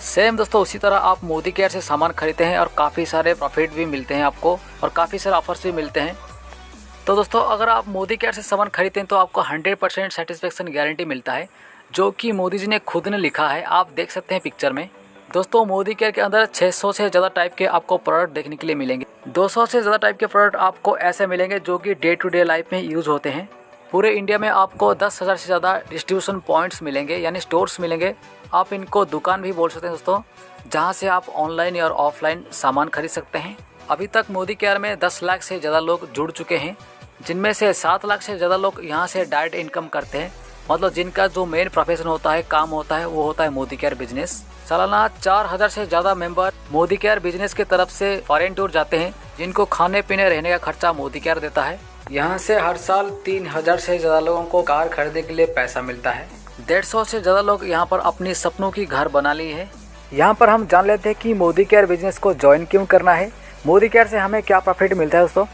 सेम दोस्तों उसी तरह आप मोदी केयर से सामान खरीदते हैं और काफ़ी सारे प्रॉफिट भी मिलते हैं आपको और काफ़ी सारे ऑफर्स भी मिलते हैं। तो दोस्तों अगर आप मोदी केयर से सामान खरीदते हैं तो आपको 100% सेटिस्फेक्शन गारंटी मिलता है, जो कि मोदी जी ने खुद ने लिखा है। आप देख सकते हैं पिक्चर में। दोस्तों मोदी केयर के अंदर 600 से ज़्यादा टाइप के आपको प्रोडक्ट देखने के लिए मिलेंगे। 200 से ज़्यादा टाइप के प्रोडक्ट आपको ऐसे मिलेंगे जो कि डे टू डे लाइफ में यूज़ होते हैं। पूरे इंडिया में आपको 10,000 से ज़्यादा डिस्ट्रीब्यूशन पॉइंट्स मिलेंगे, यानी स्टोर्स मिलेंगे। आप इनको दुकान भी बोल सकते हैं दोस्तों, जहाँ से आप ऑनलाइन या ऑफलाइन सामान खरीद सकते हैं। अभी तक मोदी केयर में 10 लाख से ज़्यादा लोग जुड़ चुके हैं, जिनमें से 7 लाख से ज़्यादा लोग यहाँ से डायरेक्ट इनकम करते हैं। मतलब जिनका जो मेन प्रोफेशन होता है, काम होता है, वो होता है मोदी केयर बिजनेस। सालाना 4000 से ज़्यादा मेंबर मोदी केयर बिजनेस की तरफ से फॉरेन टूर जाते हैं, जिनको खाने पीने रहने का खर्चा मोदी केयर देता है। यहाँ से हर साल 3000 से ज़्यादा लोगों को कार खरीदने के लिए पैसा मिलता है। 150 से ज़्यादा लोग यहाँ पर अपनी सपनों की घर बना ली है। यहाँ पर हम जान लेते हैं कि मोदी केयर बिजनेस को ज्वाइन क्यों करना है, मोदी केयर से हमें क्या प्रॉफिट मिलता है। दोस्तों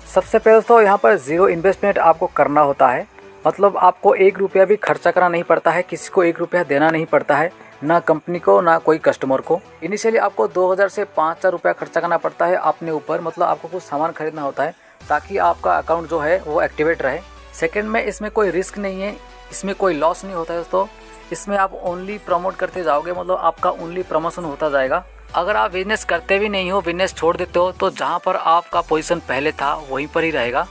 सबसे पहले दोस्तों यहाँ पर ज़ीरो इन्वेस्टमेंट आपको करना होता है। मतलब आपको 1 रुपया भी खर्चा करना नहीं पड़ता है, किसी को 1 रुपया देना नहीं पड़ता है, ना कंपनी को ना कोई कस्टमर को। इनिशियली आपको 2000 से 5000 रुपया खर्चा करना पड़ता है अपने ऊपर। मतलब आपको कुछ सामान खरीदना होता है ताकि आपका अकाउंट जो है वो एक्टिवेट रहे। सेकंड में इसमें कोई रिस्क नहीं है, इसमें कोई लॉस नहीं होता है दोस्तों। इसमें आप ओनली प्रमोट करते जाओगे, मतलब आपका ओनली प्रमोशन होता जाएगा। अगर आप बिजनेस करते भी नहीं हो, बिजनेस छोड़ देते हो, तो जहाँ पर आपका पोजीशन पहले था वहीं पर ही रहेगा।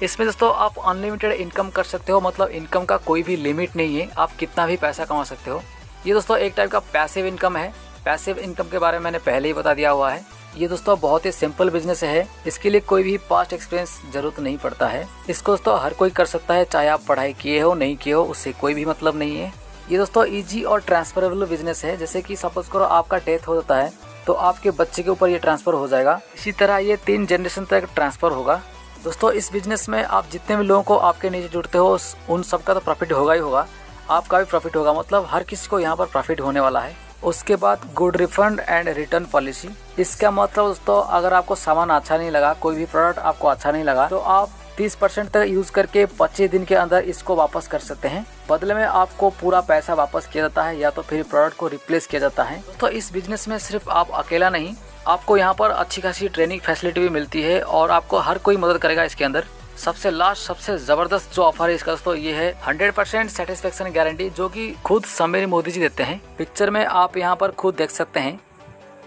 इसमें दोस्तों आप अनलिमिटेड इनकम कर सकते हो, मतलब इनकम का कोई भी लिमिट नहीं है, आप कितना भी पैसा कमा सकते हो। ये दोस्तों एक टाइप का पैसिव इनकम है। पैसिव इनकम के बारे में मैंने पहले ही बता दिया हुआ है। ये दोस्तों बहुत ही सिंपल बिजनेस है, इसके लिए कोई भी पास्ट एक्सपीरियंस जरूरत नहीं पड़ता है। इसको दोस्तों हर कोई कर सकता है, चाहे आप पढ़ाई किए हो नहीं किए हो, उससे कोई भी मतलब नहीं है। ये दोस्तों इजी और ट्रांसफरेबल बिजनेस है। जैसे कि सपोज करो आपका डेथ हो जाता है तो आपके बच्चे के ऊपर ये ट्रांसफ़र हो जाएगा। इसी तरह ये 3 जनरेशन तक ट्रांसफ़र होगा। दोस्तों इस बिजनेस में आप जितने भी लोगों को आपके नीचे जुड़ते हो उन सबका तो प्रॉफिट होगा ही होगा, आपका भी प्रॉफिट होगा। मतलब हर किसी को यहाँ पर प्रॉफिट होने वाला है। उसके बाद good refund and return policy. इसका मतलब दोस्तों अगर आपको सामान अच्छा नहीं लगा, कोई भी प्रोडक्ट आपको अच्छा नहीं लगा, तो आप 30% तक यूज़ करके 25 दिन के अंदर इसको वापस कर सकते हैं। बदले में आपको पूरा पैसा वापस किया जाता है या तो फिर प्रोडक्ट को रिप्लेस किया जाता है। तो इस बिजनेस में सिर्फ आप अकेला नहीं, आपको यहाँ पर अच्छी खासी ट्रेनिंग फैसिलिटी भी मिलती है और आपको हर कोई मदद करेगा इसके अंदर। सबसे लास्ट सबसे ज़बरदस्त जो ऑफर है इसका दोस्तों ये है 100% सेटिस्फेक्शन गारंटी, जो कि खुद समीर मोदी जी देते हैं। पिक्चर में आप यहाँ पर खुद देख सकते हैं।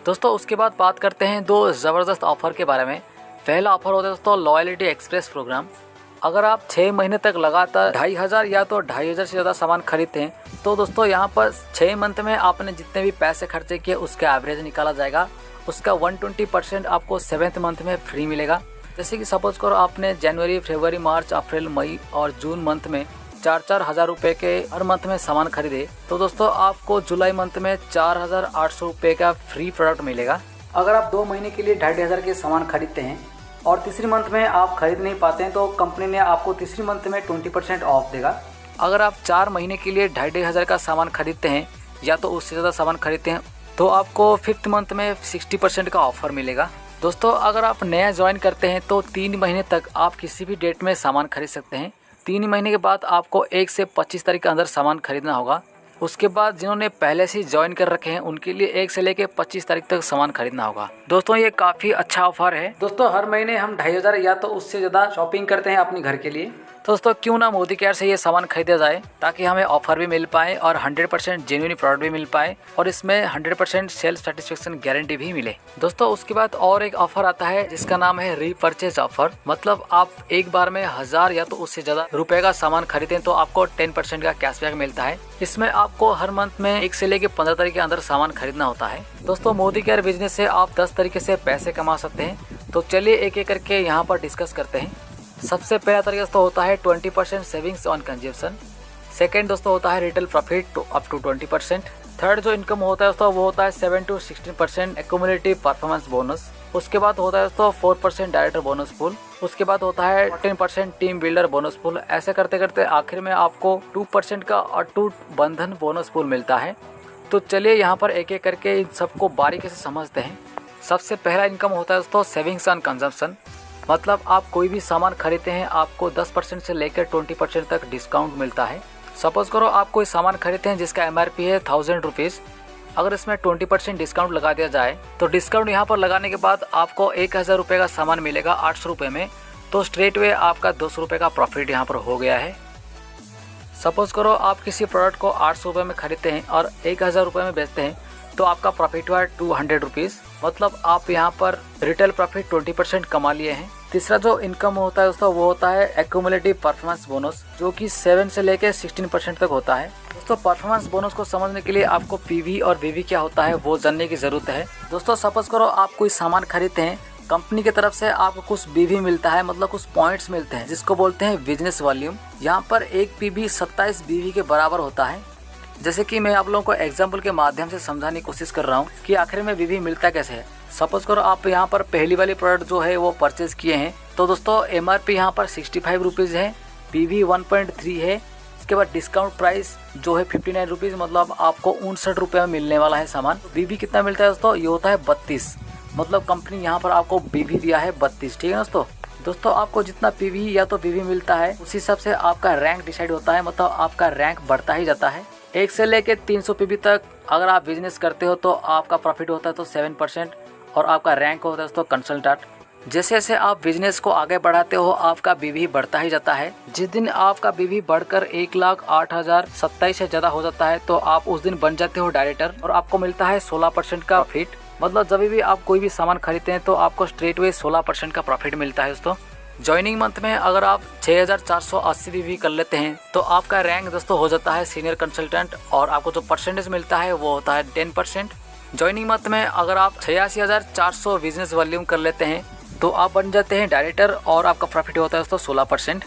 दोस्तों उसके बाद बात करते हैं 2 ज़बरदस्त ऑफर के बारे में। पहला ऑफर होता है दोस्तों लॉयल्टी एक्सप्रेस प्रोग्राम। अगर आप 6 महीने तक लगातार 2500 या तो 2500 से ज़्यादा सामान खरीदते हैं तो दोस्तों यहाँ पर 6 मंथ में आपने जितने भी पैसे खर्चे किए उसका एवरेज निकाला जाएगा। उसका 120% आपको 7th मंथ में फ्री मिलेगा। जैसे कि सपोज करो आपने जनवरी, फरवरी, मार्च, अप्रैल, मई और जून मंथ में 4-4 हज़ार रुपये के हर मंथ में सामान खरीदे तो दोस्तों आपको जुलाई मंथ में 4800 रुपये का फ्री प्रोडक्ट मिलेगा। अगर आप 2 महीने के लिए 2500 के सामान खरीदते हैं और तीसरी मंथ में आप खरीद नहीं पाते हैं तो कंपनी ने आपको तीसरी मंथ में 20% ऑफ देगा। अगर आप 4 महीने के लिए 2500 का सामान खरीदते हैं या तो उससे ज़्यादा सामान खरीदते हैं तो आपको 5th मंथ में 60% का ऑफर मिलेगा। दोस्तों अगर आप नया ज्वाइन करते हैं तो 3 महीने तक आप किसी भी डेट में सामान खरीद सकते हैं। 3 महीने के बाद आपको 1 से 25 तारीख के अंदर सामान खरीदना होगा। उसके बाद जिन्होंने पहले से ज्वाइन कर रखे हैं उनके लिए 1 से लेकर 25 तारीख तक सामान खरीदना होगा। दोस्तों ये काफ़ी अच्छा ऑफर है। दोस्तों हर महीने हम 2500 या तो उससे ज़्यादा शॉपिंग करते हैं अपने घर के लिए, तो दोस्तों क्यों ना मोदी केयर से ये सामान खरीदा जाए ताकि हमें ऑफर भी मिल पाए और 100% जेन्युइन प्रोडक्ट भी मिल पाए और इसमें 100% सेल्फ सेटिस्फेक्शन गारंटी भी मिले। दोस्तों उसके बाद और एक ऑफर आता है जिसका नाम है रीपरचेज ऑफर। मतलब आप एक बार में 1000 या तो उससे ज़्यादा रुपए का सामान खरीदें तो आपको 10% का कैशबैक मिलता है। इसमें आपको हर मंथ में 1 से लेकर 15 तारीख के अंदर सामान खरीदना होता है। दोस्तों मोदी केयर बिजनेस से आप 10 तरीके से पैसे कमा सकते हैं। तो चलिए एक एक करके यहाँ पर डिस्कस करते हैं। सबसे पहला तरीका दोस्तों होता है 20% सेविंग्स ऑन कंजप्शन। सेकेंड दोस्तों होता है retail profit up to 20%। Third जो इनकम होता है दोस्तों वो होता है 7 to 16% एक्यूमुलेटिव परफॉर्मेंस बोनस। उसके बाद होता है दोस्तों 4% डायरेक्टर बोनस पूल। उसके बाद होता है 14% टीम बिल्डर बोनस पूल। ऐसे करते करते आखिर में आपको 2% का अटूट बंधन बोनस पूल मिलता है। तो चलिए यहाँ पर एक एक करके इन सबको बारीकी से समझते हैं। सबसे पहला इनकम होता है दोस्तों सेविंग्स ऑन कंजम्पशन। मतलब आप कोई भी सामान खरीदते हैं आपको 10% से लेकर 20% तक डिस्काउंट मिलता है। सपोज करो आप कोई सामान खरीदते हैं जिसका MRP है 1000 रुपीज़। अगर इसमें 20% डिस्काउंट लगा दिया जाए तो डिस्काउंट यहाँ पर लगाने के बाद आपको 1000 रुपये का सामान मिलेगा 800 रुपये में। तो स्ट्रेट वे आपका 200 रुपये का प्रॉफिट यहाँ पर हो गया है। सपोज करो आप किसी प्रोडक्ट को 800 रुपये में खरीदते हैं और 1000 रुपये में बेचते हैं, तो आपका प्रॉफिट हुआ 200 रुपीज़। मतलब आप यहाँ पर रिटेल प्रॉफिट 20% कमा लिए हैं। तीसरा जो इनकम होता है दोस्तों वो होता है एक्यूमुलेटिव परफॉर्मेंस बोनस, जो कि 7 से लेकर 16% तक होता है। दोस्तों परफॉर्मेंस बोनस को समझने के लिए आपको पीवी और वीवी क्या होता है वो जानने की जरूरत है। दोस्तों सपोज करो आप कोई सामान खरीदते हैं, कंपनी की तरफ से आपको कुछ बीवी मिलता है, मतलब कुछ पॉइंट्स मिलते हैं जिसको बोलते हैं बिजनेस वॉल्यूम। यहाँ पर एक पीवी 27 बीवी के बराबर होता है। जैसे कि मैं आप लोगों को एग्जाम्पल के माध्यम से समझाने की कोशिश कर रहा हूँ कि आखिर में बीवी मिलता कैसे है। सपोज करो आप यहाँ पर पहली वाली प्रोडक्ट जो है वो परचेज किए हैं, तो दोस्तों एमआरपी यहाँ पर 65 रुपीज़ है, पीवी 1.3 है। इसके बाद डिस्काउंट प्राइस जो है 59 रुपीज़, मतलब आपको 59 रुपये में मिलने वाला है सामान। बीवी कितना मिलता है दोस्तों, ये होता है 32, मतलब कंपनी यहाँ पर आपको बीवी दिया है 32। ठीक है दोस्तों आपको जितना पीवी या तो बीवी मिलता है उसी हिसाब से आपका रैंक डिसाइड होता है, मतलब आपका रैंक बढ़ता ही जाता है। 1 से लेकर 300 पीवी तक अगर आप बिजनेस करते हो तो आपका प्रॉफिट होता है तो 7%, और आपका रैंक होता है दोस्तों कंसल्टेंट। जैसे जैसे आप बिजनेस को आगे बढ़ाते हो आपका बीवी बढ़ता ही जाता है। जिस दिन आपका बीवी बढ़कर 1,08,027 से ज़्यादा हो जाता है तो आप उस दिन बन जाते हो डायरेक्टर, और आपको मिलता है 16% का प्रॉफिट। मतलब जब भी आप कोई भी सामान खरीदते हैं तो आपको स्ट्रेट वे 16% का प्रॉफिट मिलता है दोस्तों। ज्वाइनिंग मंथ में अगर आप 6,480 बीवी कर लेते हैं तो आपका रैंक दोस्तों हो जाता है सीनियर कंसल्टेंट, और आपको जो परसेंटेज मिलता है वो होता है 10%। ज्वाइनिंग मंथ में अगर आप 86,400 बिजनेस वॉल्यूम कर लेते हैं तो आप बन जाते हैं डायरेक्टर, और आपका प्रॉफिट होता है दोस्तों 16%।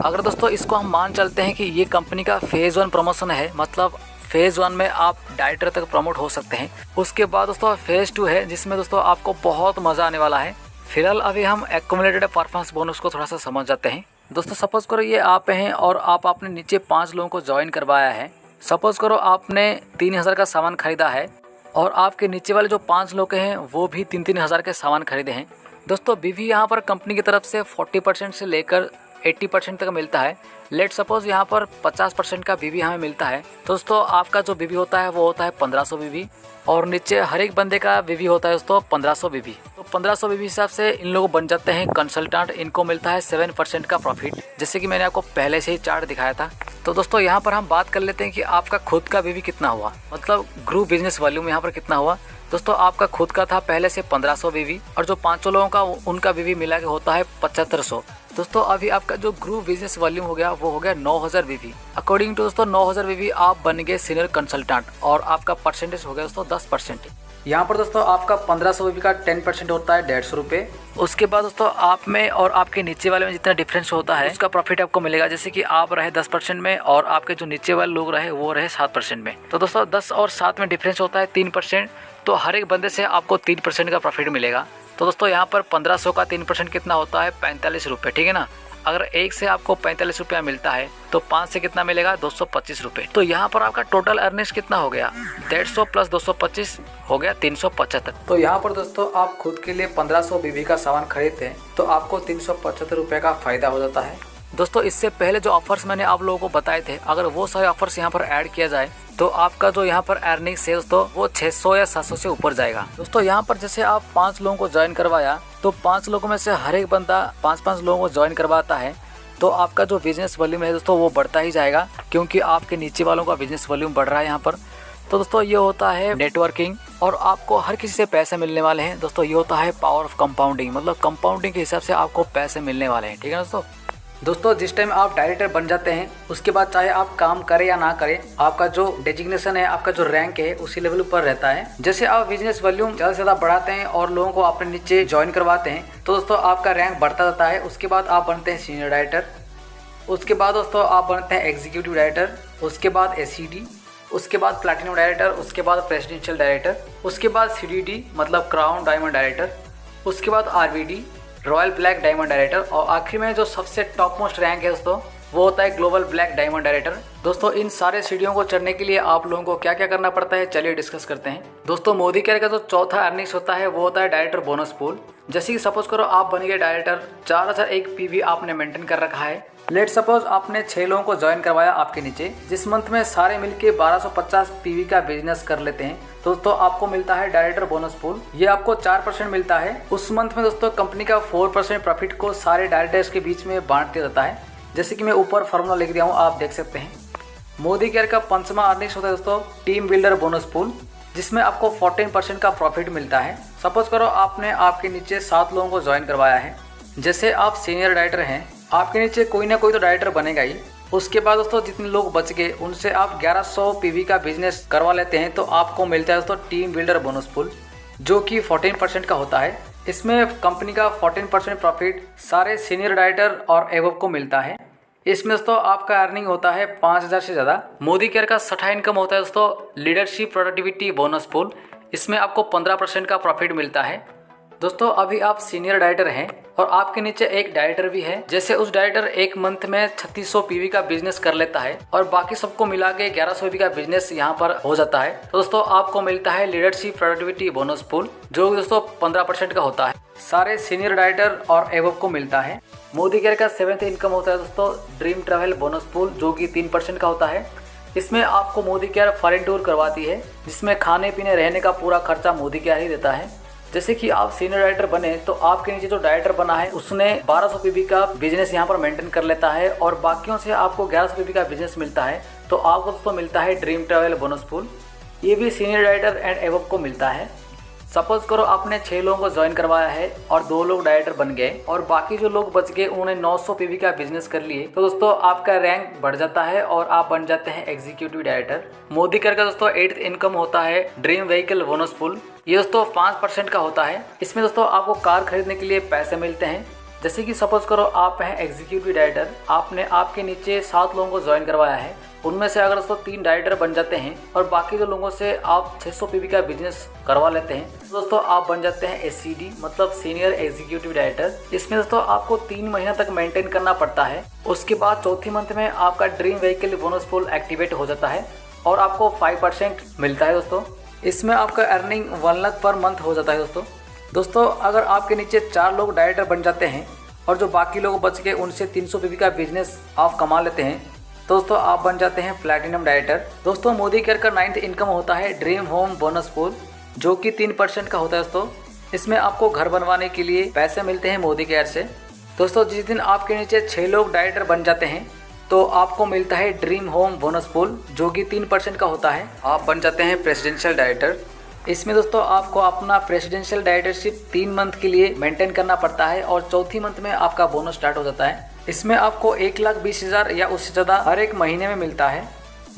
अगर दोस्तों इसको हम मान चलते हैं कि ये कंपनी का फेज़ 1 प्रमोशन है, मतलब फेज़ 1 में आप डायरेक्टर तक प्रमोट हो सकते हैं। उसके बाद दोस्तों फेज़ 2 है जिसमें दोस्तों आपको बहुत मज़ा आने वाला है। फिलहाल अभी हम एक्यूमुलेटेड परफॉर्मेंस बोनस को थोड़ा सा समझ जाते हैं। दोस्तों सपोज करो ये आप हैं और आप आपने नीचे 5 लोगों को ज्वाइन करवाया है। सपोज करो आपने 3,000 का सामान खरीदा है और आपके नीचे वाले जो 5 लोग हैं वो भी 3-3 हज़ार के सामान खरीदे हैं। दोस्तों बीवी यहाँ पर कंपनी की तरफ से 40% से लेकर 80% तक मिलता है। लेट सपोज यहाँ पर 50% का बीवी हमें मिलता है। दोस्तों आपका जो बीवी होता है वो होता है 1500 बीवी, और नीचे हर एक बंदे का बीवी होता है दोस्तों 1500 बीवी। तो 1500 बीवी हिसाब से इन लोग बन जाते हैं कंसल्टेंट। इनको मिलता है 7% का प्रॉफिट, जैसे कि मैंने आपको पहले से ही चार्ट दिखाया था। तो दोस्तों यहाँ पर हम बात कर लेते हैं कि आपका खुद का बीवी कितना हुआ, मतलब ग्रुप बिजनेस वॉल्यूम यहाँ पर कितना हुआ। दोस्तों आपका खुद का था पहले से 1500 बीवी, और जो 500 लोगों का उनका बीवी मिला के होता है 7500। दोस्तों अभी आपका जो ग्रुप बिजनेस वॉल्यूम हो गया वो हो गया 9000 बीवी। अकॉर्डिंग टू दोस्तों 9000 बीवी आप बन गए सीनियर कंसल्टेंट, और आपका परसेंटेज हो गया दोस्तों 10%। यहाँ पर दोस्तों आपका 1500 बीवी का 10% होता है 150 रुपये। उसके बाद दोस्तों आप में और आपके नीचे वाले में जितना डिफरेंस होता है उसका प्रॉफिट आपको मिलेगा। जैसे कि आप रहे 10% में और आपके जो नीचे वाले लोग रहे वो रहे 7% में, तो दोस्तों 10 और 7 में डिफरेंस होता है 3%। तो हर एक बंदे से आपको 3% का प्रॉफिट मिलेगा। तो दोस्तों यहाँ पर 1500 का 3% कितना होता है 45 रुपये। ठीक है ना, अगर 1 से आपको 45 रुपया मिलता है तो 5 से कितना मिलेगा 225 रुपये। तो यहाँ पर आपका टोटल अर्निंग्स कितना हो गया 150 प्लस 225 हो गया 375। तो यहाँ पर दोस्तों आप खुद के लिए 1500 बीवी का सामान खरीदते हैं तो आपको 375 रुपये का फायदा हो जाता है। दोस्तों इससे पहले जो ऑफर्स मैंने आप लोगों को बताए थे, अगर वो सारे ऑफर्स यहाँ पर ऐड किया जाए तो आपका जो यहाँ पर अर्निंग्स है दोस्तों वो 600 या 700 से ऊपर जाएगा। दोस्तों यहाँ पर जैसे आप 5 लोगों को ज्वाइन करवाया तो 5 लोगों में से हर एक बंदा 5-5 लोगों को ज्वाइन करवाता है, तो आपका जो बिजनेस वॉल्यूम है दोस्तों वो बढ़ता ही जाएगा, क्योंकि आपके नीचे वालों का बिजनेस वॉल्यूम बढ़ रहा है यहाँ पर। तो दोस्तों ये होता है नेटवर्किंग, और आपको हर किसी से पैसे मिलने वाले हैं। दोस्तों ये होता है पावर ऑफ कंपाउंडिंग, मतलब कंपाउंडिंग के हिसाब से आपको पैसे मिलने वाले हैं। ठीक है दोस्तों जिस टाइम आप डायरेक्टर बन जाते हैं उसके बाद चाहे आप काम करें या ना करें, आपका जो डेजिग्नेशन है, आपका जो रैंक है उसी लेवल पर रहता है। जैसे आप बिजनेस वॉल्यूम ज़्यादा से ज़्यादा बढ़ाते हैं और लोगों को अपने नीचे ज्वाइन करवाते हैं तो दोस्तों आपका रैंक बढ़ता जाता है। उसके बाद आप बनते हैं सीनियर डायरेक्टर, उसके बाद दोस्तों आप बनते हैं एग्जीक्यूटिव डायरेक्टर, उसके बाद एसीडी, उसके बाद प्लैटिनम डायरेक्टर, उसके बाद प्रेसिडेंशियल डायरेक्टर, उसके बाद सीडीडी मतलब क्राउन डायमंड डायरेक्टर, उसके बाद RBD royal black diamond director, और आखिर में जो सबसे टॉप मोस्ट रैंक है दोस्तों वो होता है ग्लोबल ब्लैक डायमंड डायरेक्टर। दोस्तों इन सारे सीढ़ियों को चढ़ने के लिए आप लोगों को क्या क्या करना पड़ता है चलिए डिस्कस करते हैं। दोस्तों मोदी केयर का जो चौथा अर्निंग्स होता है वो होता है डायरेक्टर बोनस पूल। जैसे कि सपोज करो आप बन गए डायरेक्टर, 4001 पीवी आपने मेंटेन कर रखा है। लेट सपोज आपने 6 लोगों को ज्वाइन करवाया आपके नीचे, जिस मंथ में सारे मिलके 1250 पीवी का बिजनेस कर लेते हैं तो दोस्तों आपको मिलता है डायरेक्टर बोनस पूल। ये आपको 4% मिलता है। उस मंथ में दोस्तों कंपनी का 4% प्रॉफिट को सारे डायरेक्टर्स के बीच में बांट दिया जाता है। जैसे कि मैं ऊपर फॉर्मूला लिख दिया हूँ, आप देख सकते हैं। मोदी केयर का पंचमा अर्निंग्स होता है दोस्तों टीम बिल्डर बोनस पूल, जिसमें आपको 14% का प्रॉफिट मिलता है। सपोज करो आपने आपके नीचे 7 लोगों को ज्वाइन करवाया है। जैसे आप सीनियर डायरेक्टर हैं, आपके नीचे कोई ना कोई तो डायरेक्टर बनेगा ही। उसके बाद दोस्तों जितने लोग बच गए उनसे आप 1100 पीवी का बिजनेस करवा लेते हैं तो आपको मिलता है दोस्तों टीम बिल्डर बोनस पूल, जो कि 14% का होता है। इसमें कंपनी का 14% प्रॉफिट सारे सीनियर डायरेक्टर और एवब को मिलता है। इसमें दोस्तों आपका अर्निंग होता है 5000 से ज़्यादा। मोदी केयर का 6ठा इनकम होता है दोस्तों लीडरशिप प्रोडक्टिविटी बोनस पूल। इसमें आपको 15% का प्रॉफिट मिलता है। दोस्तों अभी आप सीनियर डायरेक्टर हैं और आपके नीचे एक डायरेक्टर भी है। जैसे उस डायरेक्टर एक मंथ में 3600 पीवी का बिजनेस कर लेता है और बाकी सबको मिला के 1100 पीवी का बिजनेस यहाँ पर हो जाता है तो दोस्तों आपको मिलता है लीडरशिप प्रोडक्टिविटी बोनस पूल, जो दोस्तों 15% का होता है। सारे सीनियर डायरेक्टर और एवब को मिलता है। मोदी केयर का 7th इनकम होता है दोस्तों ड्रीम ट्रैवल बोनस पूल, जो कि 3% का होता है। इसमें आपको मोदी केयर फॉरेन टूर करवाती है, जिसमें खाने पीने रहने का पूरा खर्चा मोदी केयर ही देता है। जैसे कि आप सीनियर डायरेक्टर बने तो आपके नीचे जो डायरेक्टर बना है उसने 1200 पीवी का बिजनेस यहाँ पर मेंटेन कर लेता है और बाकियों से आपको 1100 पीवी का बिजनेस मिलता है तो आपको दोस्तों मिलता है ड्रीम ट्रैवल बोनस पूल। ये भी सीनियर डायरेक्टर एंड एवब को मिलता है। सपोज करो आपने 6 लोगों को ज्वाइन करवाया है और 2 लोग डायरेक्टर बन गए और बाकी जो लोग बच गए उन्होंने 900 पीवी का बिजनेस कर लिए तो दोस्तों आपका रैंक बढ़ जाता है और आप बन जाते हैं एग्जीक्यूटिव डायरेक्टर। मोदी केयर का दोस्तों 8th इनकम होता है ड्रीम व्हीकल बोनस पूल। ये दोस्तों 5% का होता है। इसमें दोस्तों आपको कार खरीदने के लिए पैसे मिलते हैं। जैसे कि सपोज करो आप हैं एग्जीक्यूटिव डायरेक्टर, आपने आपके नीचे 7 लोगों को ज्वाइन करवाया है। उनमें से अगर दोस्तों 3 डायरेक्टर बन जाते हैं और बाकी जो लोगों से आप 600 पीवी का बिजनेस करवा लेते हैं तो दोस्तों आप बन जाते हैं एससीडी मतलब सीनियर एग्जीक्यूटिव डायरेक्टर। इसमें दोस्तों आपको 3 महीना तक मेंटेन करना पड़ता है। उसके बाद चौथी मंथ में आपका dream vehicle bonus pool activate हो जाता है और आपको 5% मिलता है दोस्तों। इसमें आपका अर्निंग 1 लाख पर मंथ हो जाता है दोस्तों अगर आपके नीचे 4 लोग डायरेक्टर बन जाते हैं और जो बाकी लोग बच गए उनसे 300 पीवी का बिजनेस आप कमा लेते हैं तो दोस्तों आप बन जाते हैं प्लैटिनम डायरेक्टर। दोस्तों मोदी केयर का 9th इनकम होता है ड्रीम होम बोनस पूल, जो कि 3% का होता है दोस्तों। इसमें आपको घर बनवाने के लिए पैसे मिलते हैं मोदी केयर से। दोस्तों जिस दिन आपके नीचे 6 लोग डायरेक्टर बन जाते हैं तो आपको मिलता है ड्रीम होम बोनस पूल, जो कि 3% का होता है। आप बन जाते हैं प्रेसिडेंशियल डायरेक्टर। इसमें दोस्तों आपको अपना प्रेसिडेंशियल डायरेक्टरशिप 3 मंथ के लिए मेंटेन करना पड़ता है और चौथी मंथ में आपका बोनस स्टार्ट हो जाता है। इसमें आपको 1,20,000 या उससे ज़्यादा हर एक महीने में मिलता है।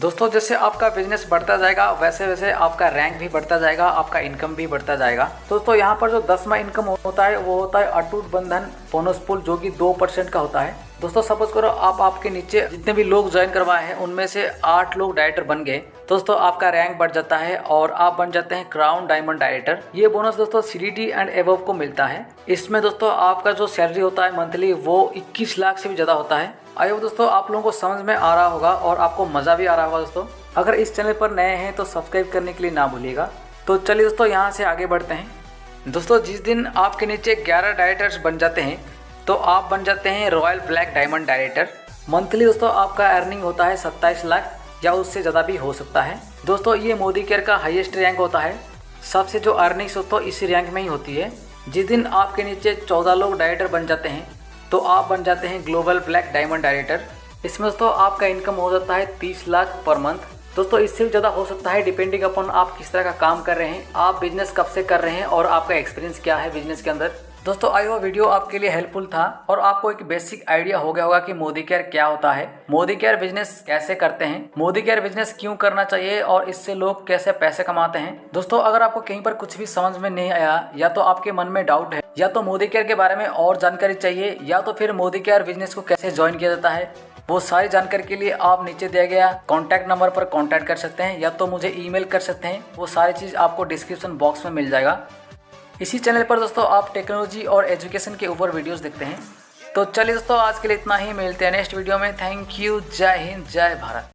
दोस्तों जैसे आपका बिजनेस बढ़ता जाएगा वैसे वैसे आपका रैंक भी बढ़ता जाएगा, आपका इनकम भी बढ़ता जाएगा। दोस्तों यहाँ पर जो 10वां इनकम होता है वो होता है अटूट बंधन बोनस पूल, जो कि 2% का होता है। दोस्तों सपोज करो आपके नीचे जितने भी लोग ज्वाइन करवाए हैं उनमें से 8 लोग डायरेक्टर बन गए। दोस्तों आपका रैंक बढ़ जाता है और आप बन जाते हैं क्राउन डायमंड डायरेक्टर। ये बोनस दोस्तों सीडीटी एंड एबव को मिलता है। इसमें दोस्तों आपका जो सैलरी होता है मंथली वो 21 लाख से भी ज़्यादा होता है। आई होप दोस्तों आप लोगों को समझ में आ रहा होगा और आपको मज़ा भी आ रहा होगा। दोस्तों अगर इस चैनल पर नए हैं तो सब्सक्राइब करने के लिए ना भूलिएगा। तो चलिए दोस्तों यहाँ से आगे बढ़ते हैं। दोस्तों जिस दिन आपके नीचे 11 डायरेक्टर्स बन जाते हैं तो आप बन जाते हैं royal black diamond director. Monthly दोस्तों आपका अर्निंग होता है 27 लाख या उससे ज़्यादा भी हो सकता है। दोस्तों ये मोदी केयर का हाईएस्ट रैंक होता है। सबसे जो अर्निंग्स दोस्तों इसी रैंक में ही होती है। जिस दिन आपके नीचे 14 लोग डायरेक्टर बन जाते हैं तो आप बन जाते हैं ग्लोबल ब्लैक डायमंड डायरेक्टर। इसमें दोस्तों आपका इनकम हो जाता है 30 लाख पर मंथ। दोस्तों इससे भी ज़्यादा हो सकता है डिपेंडिंग अपॉन आप किस तरह का काम कर रहे हैं, आप बिजनेस कब से कर रहे हैं और आपका एक्सपीरियंस क्या है बिजनेस के अंदर। दोस्तों आई होप वीडियो आपके लिए हेल्पफुल था और आपको एक बेसिक आइडिया हो गया होगा कि मोदी केयर क्या होता है, मोदी केयर बिजनेस कैसे करते हैं, मोदी केयर बिजनेस क्यों करना चाहिए और इससे लोग कैसे पैसे कमाते हैं। दोस्तों अगर आपको कहीं पर कुछ भी समझ में नहीं आया या तो आपके मन में डाउट है या तो मोदी केयर के बारे में और जानकारी चाहिए या तो फिर मोदी केयर बिजनेस को कैसे ज्वाइन किया जाता है, वो सारी जानकारी के लिए आप नीचे दिया गया कॉन्टैक्ट नंबर पर कॉन्टैक्ट कर सकते हैं या तो मुझे ईमेल कर सकते हैं। वो सारी चीज़ आपको डिस्क्रिप्शन बॉक्स में मिल जाएगा। इसी चैनल पर दोस्तों आप टेक्नोलॉजी और एजुकेशन के ऊपर वीडियोस देखते हैं। तो चलिए दोस्तों आज के लिए इतना ही, मिलते हैं नेक्स्ट वीडियो में। थैंक यू, जय हिंद, जय भारत।